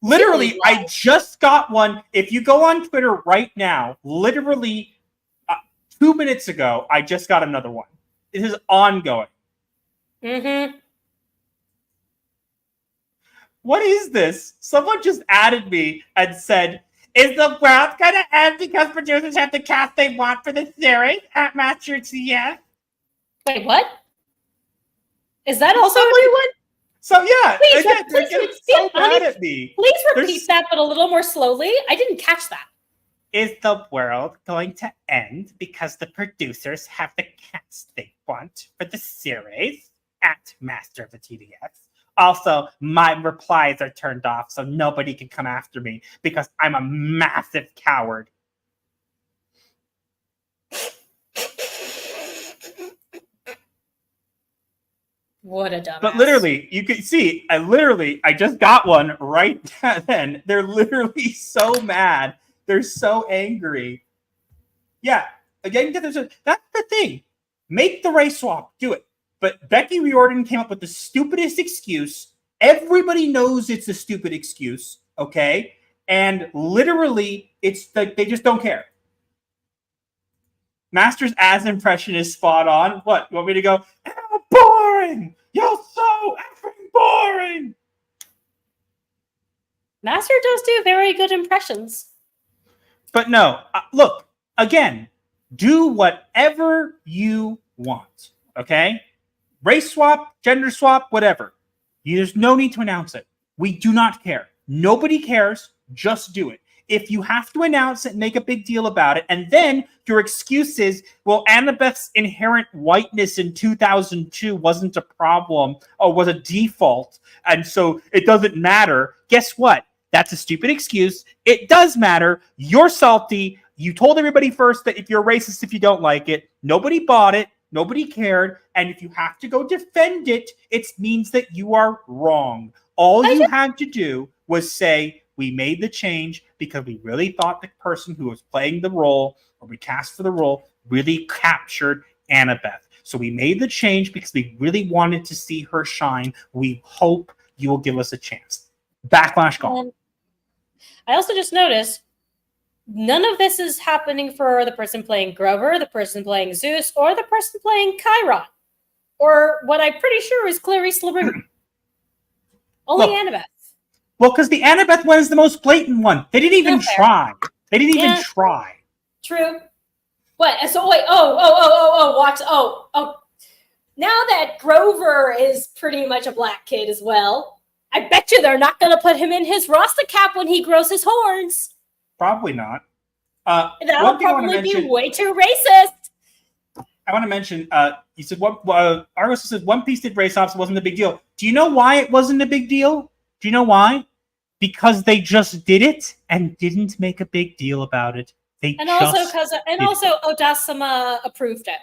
Literally, I just got one. If you go on Twitter right now, literally 2 minutes ago, I just got another one. It is ongoing. Mm-hmm. What is this? Someone just added me and said, is the world going to end because producers have the cast they want for the series at MasteroftheTDS? Wait, what? Is that also a new one? So, yeah. Please, again, they're getting so mad at me. Please repeat that, but a little more slowly. I didn't catch that. Is the world going to end because the producers have the cast they want for the series at MasteroftheTDS? Also, my replies are turned off, so nobody can come after me because I'm a massive coward. What a dumbass. But literally, you can see, I just got one right then. They're literally so mad. They're so angry. Yeah, again, that's the thing. Make the race swap. Do it. But Becky Riordan came up with the stupidest excuse. Everybody knows it's a stupid excuse, okay? And literally, it's like they just don't care. Master's as impression is spot on. What? You want me to go, oh, boring! You're so effing boring! Master does do very good impressions. But no, look, again, do whatever you want, okay? Race swap, gender swap, whatever. There's no need to announce it. We do not care. Nobody cares. Just do it. If you have to announce it, make a big deal about it, and then your excuse is, well, Annabeth's inherent whiteness in 2002 wasn't a problem or was a default, and so it doesn't matter. Guess what? That's a stupid excuse. It does matter. You're salty. You told everybody first that if you're racist, if you don't like it, nobody bought it. Nobody cared. And if you have to go defend it, it means that you are wrong. All you had to do was say, we made the change because we really thought the person who was playing the role or we cast for the role really captured Annabeth. So we made the change because we really wanted to see her shine. We hope you will give us a chance. Backlash gone. I also just noticed none of this is happening for the person playing Grover, the person playing Zeus, or the person playing Chiron. Or what I'm pretty sure is Clarice LeBrun. Only Annabeth. Well, because the Annabeth one is the most blatant one. They didn't even try. They didn't even try. True. What? So wait. Watch. Now that Grover is pretty much a black kid as well, I bet you they're not going to put him in his Rasta cap when he grows his horns. Probably not. That'll probably be way too racist. I want to mention, you said, Argos said One Piece did race ops, wasn't a big deal. Do you know why it wasn't a big deal? Do you know why? Because they just did it and didn't make a big deal about it. Also Odasama approved it.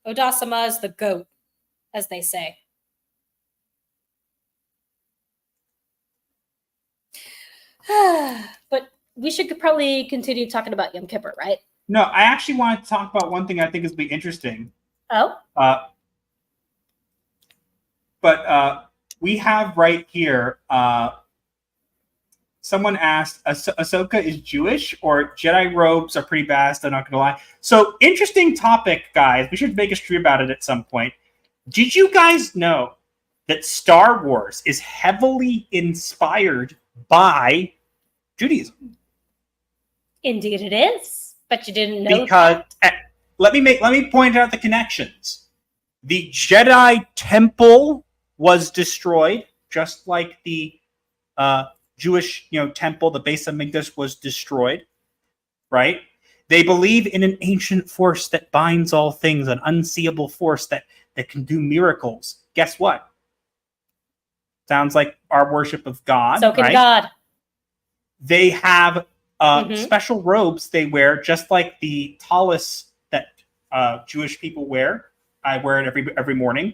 Odasama is the GOAT, as they say. But we should probably continue talking about Yom Kippur, right? No, I actually want to talk about one thing I think is be interesting. Oh? But we have right here, someone asked, Ahsoka is Jewish or Jedi robes are pretty badass, I'm not going to lie. So, interesting topic, guys. We should make a stream about it at some point. Did you guys know that Star Wars is heavily inspired by Judaism? Indeed it is. But you didn't know because let me point out the connections. The Jedi temple was destroyed, just like the Jewish temple, the Beis Hamikdash was destroyed, right? They believe in an ancient force that binds all things, an unseeable force that can do miracles. Guess what? Sounds like our worship of God. So can right? God. They have special robes they wear, just like the tallis that Jewish people wear. I wear it every morning.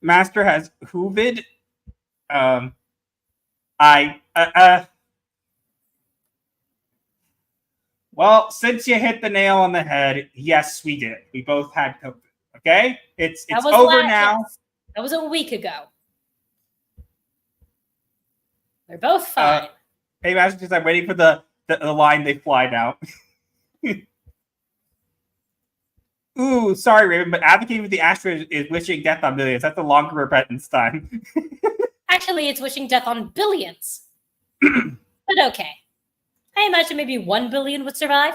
Master has hoovid. Well, since you hit the nail on the head, yes, we did. We both had COVID. Okay, it's over now. Yes. That was a week ago. They're both fine. Hey, Master, I'm waiting for the line. They fly now. Ooh, sorry, Raven, but advocating for the Astro is wishing death on millions. That's a longer repentance time. Actually, it's wishing death on billions. But okay. I imagine maybe 1 billion would survive.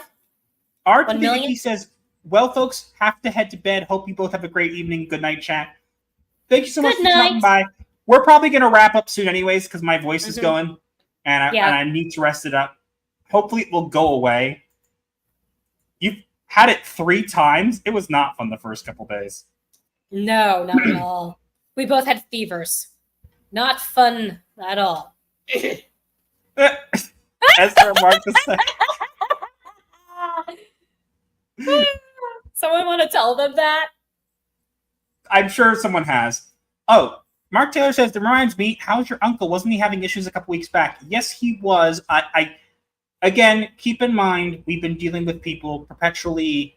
He says, well, folks, have to head to bed. Hope you both have a great evening. Good night, chat. Thank you so much for stopping by. We're probably going to wrap up soon anyways because my voice is going, and I need to rest it up. Hopefully it will go away. You've had it 3 times. It was not fun the first couple days. No, not at all. We both had fevers. Not fun at all. Ezra marked the Someone want to tell them that? I'm sure someone has. Oh, Mark Taylor says, that reminds me, how's your uncle? Wasn't he having issues a couple weeks back? Yes, he was. I again, keep in mind, we've been dealing with people perpetually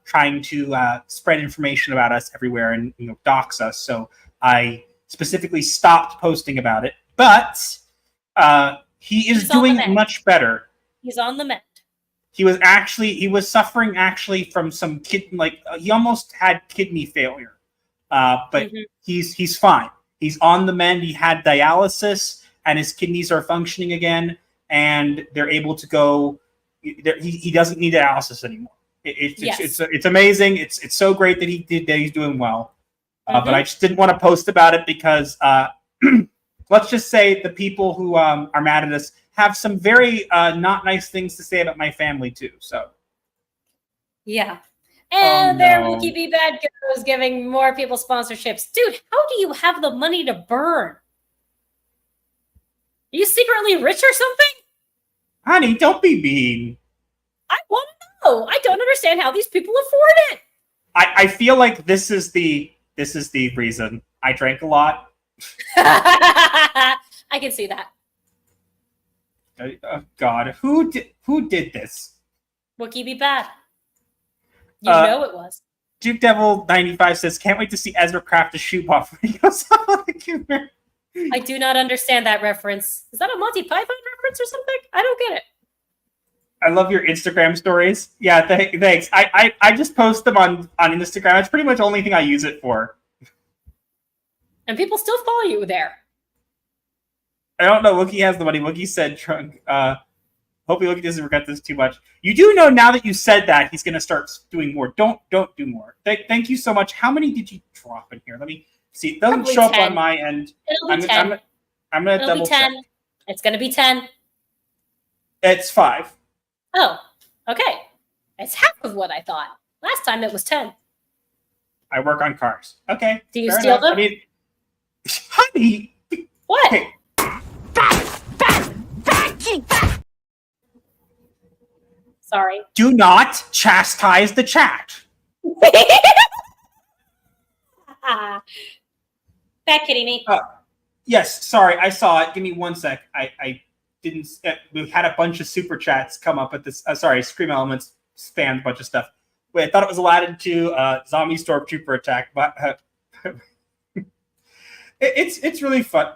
trying to spread information about us everywhere and dox us. So I specifically stopped posting about it. But he is doing much better. He's on the mend. He was suffering from some he almost had kidney failure. But he's fine. He's on the mend. He had dialysis and his kidneys are functioning again and they're able to go. He doesn't need dialysis anymore. It's amazing. It's so great that he's doing well. But I just didn't want to post about it because let's just say the people who are mad at us have some very not nice things to say about my family too. So yeah. And there Wookie Be Bad goes giving more people sponsorships. Dude, how do you have the money to burn? Are you secretly rich or something? Honey, don't be mean. I want to know. I don't understand how these people afford it. I feel like this is the reason. I drank a lot. I can see that. Oh God, who did this? Wookie Be Bad. You know it was. Duke Devil 95 says, "Can't wait to see Ezra craft a shoe buff when he goes on the computer." I do not understand that reference. Is that a Monty Python reference or something? I don't get it. I love your Instagram stories. Yeah, thanks. I just post them on Instagram. It's pretty much the only thing I use it for. And people still follow you there. I don't know. Wookie has the money. Wookie said, "Trunk." Hopefully, Wookie doesn't regret this too much. You do know now that you said that he's going to start doing more. Don't do more. Thank you so much. How many did you drop in here? Let me see. It doesn't show up on my end. It'll be 10. I'm going to double check. It's going to be 10. It's 5. Oh, okay. It's half of what I thought. Last time it was 10. I work on cars. Okay. Do you steal them? I mean, honey. What? Okay. Sorry. Do not chastise the chat. Back kidding me. Yes, sorry, I saw it. Give me 1 sec. I didn't. We had a bunch of super chats come up at this. Sorry, Scream Elements spammed a bunch of stuff. Wait, I thought it was allotted to zombie stormtrooper attack, but it's really fun.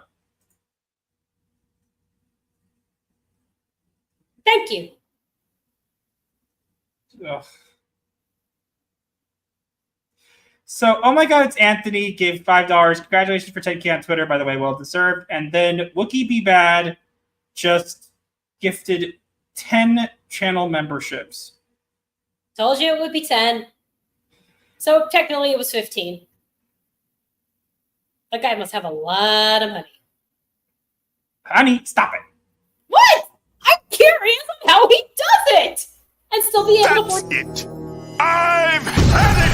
Thank you. Ugh. So, oh my God, it's Anthony. Gave $5. Congratulations for 10K on Twitter, by the way, well deserved. And then Wookie Be Bad just gifted 10 channel memberships. Told you it would be 10. So technically it was 15. That guy must have a lot of money. Honey, stop it. What? I'm curious on how he does it. And still be able to afford it. I've had it.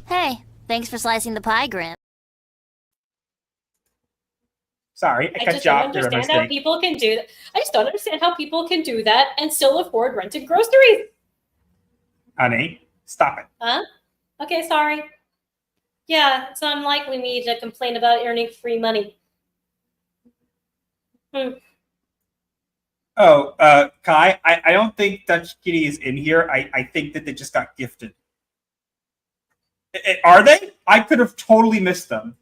Hey, thanks for slicing the pie, Grim. Sorry, I cut just you don't off. Your understand how mistake. people can do that. I just don't understand how people can do that and still afford renting groceries. Honey, stop it. Huh? Okay, sorry. Yeah, it's unlikely me to complain about earning free money. Oh, Kai, I don't think Dutch Kitty is in here. I think that they just got gifted. Are they? I could have totally missed them.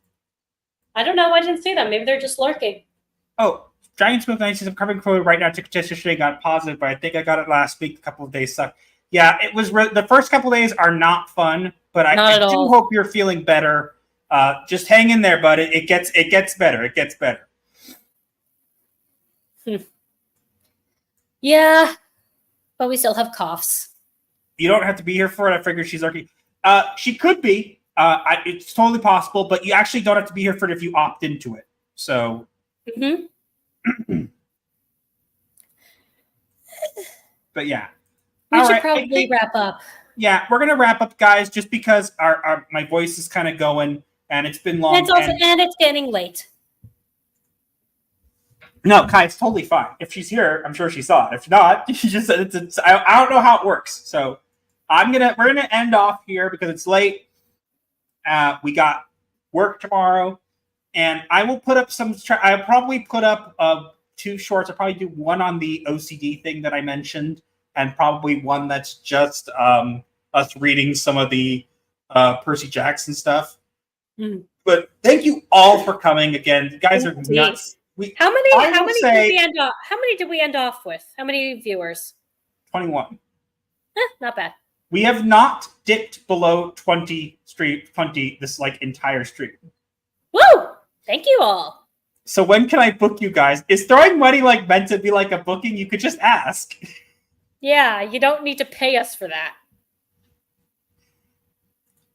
I don't know. I didn't see them. Maybe they're just lurking. Oh, Giant Smooth 9 says I'm covering COVID right now. Took a test yesterday, got positive, but I think I got it last week. A couple of days sucked. Yeah, it was the first couple of days are not fun, but I do hope you're feeling better. Just hang in there, bud. It gets better. It gets better. Yeah, but we still have coughs. You don't have to be here for it. I figured she's lucky. She could be. It's totally possible, but you actually don't have to be here for it if you opt into it. So. But yeah. We should probably wrap up. Yeah, we're gonna wrap up, guys, just because our my voice is kind of going and it's been long. And it's getting late. No, Kai, it's totally fine. If she's here, I'm sure she saw it. If not, she just said it's I don't know how it works. So we're gonna end off here because it's late. We got work tomorrow, and I will put up I'll probably put up 2 shorts. I'll probably do one on the OCD thing that I mentioned, and probably one that's just us reading some of the Percy Jackson stuff. But thank you all for coming again. You guys are nuts. How many did we end off with? How many viewers? 21. Not bad. We have not dipped below 20 this entire stream. Woo! Thank you all. So when can I book you guys? Is throwing money meant to be like a booking? You could just ask. Yeah, you don't need to pay us for that.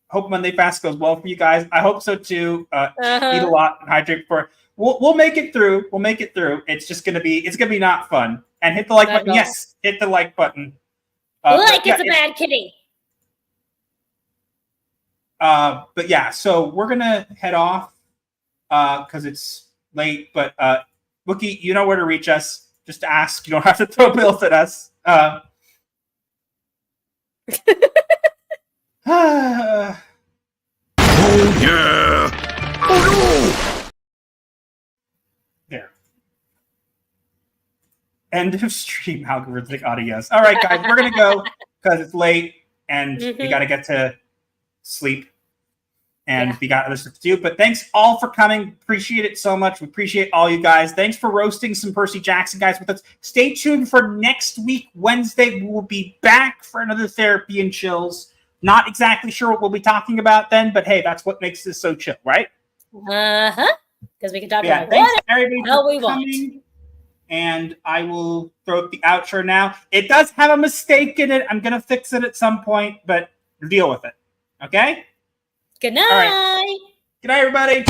Hope Monday Fast goes well for you guys. I hope so too. Eat a lot and hydrate for. We'll make it through. We'll make it through. It's gonna be not fun. And hit the like button. Yes, hit the like button. It's a bad kitty. But yeah, so we're gonna head off because it's late. But Wookie, you know where to reach us. Just ask. You don't have to throw bills at us. Oh yeah! Oh no! There. End of stream, algorithmic audios. All right, guys, we're gonna go because it's late and we gotta get to sleep and we got other stuff to do. But thanks all for coming. Appreciate it so much. We appreciate all you guys. Thanks for roasting some Percy Jackson guys with us. Stay tuned for next week, Wednesday. We will be back for another Therapy and Chills. Not exactly sure what we'll be talking about then, but hey, that's what makes this so chill, right? Because we can talk about thanks what everybody hell we for coming. want. And I will throw up the outro now. It does have a mistake in it. I'm going to fix it at some point, but deal with it. Okay? Good night. All right. Good night, everybody.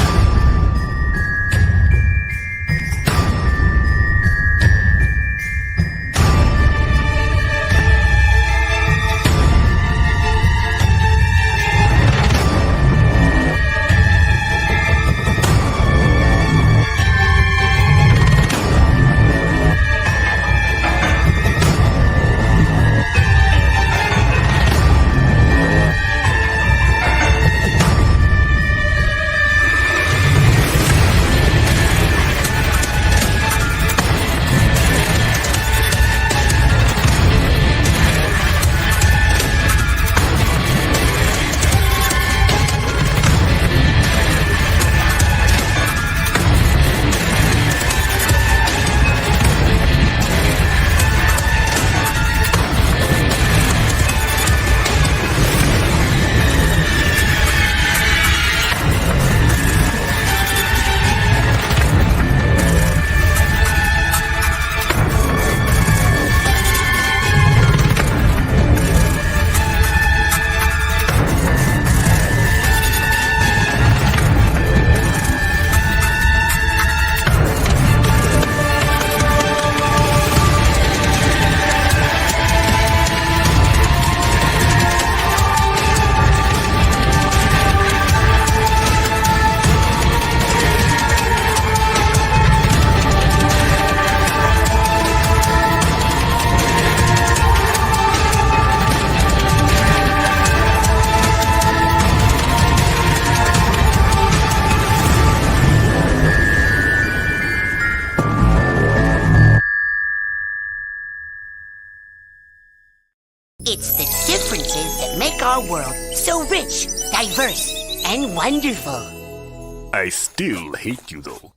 our world so rich, diverse, and wonderful. I still hate you though.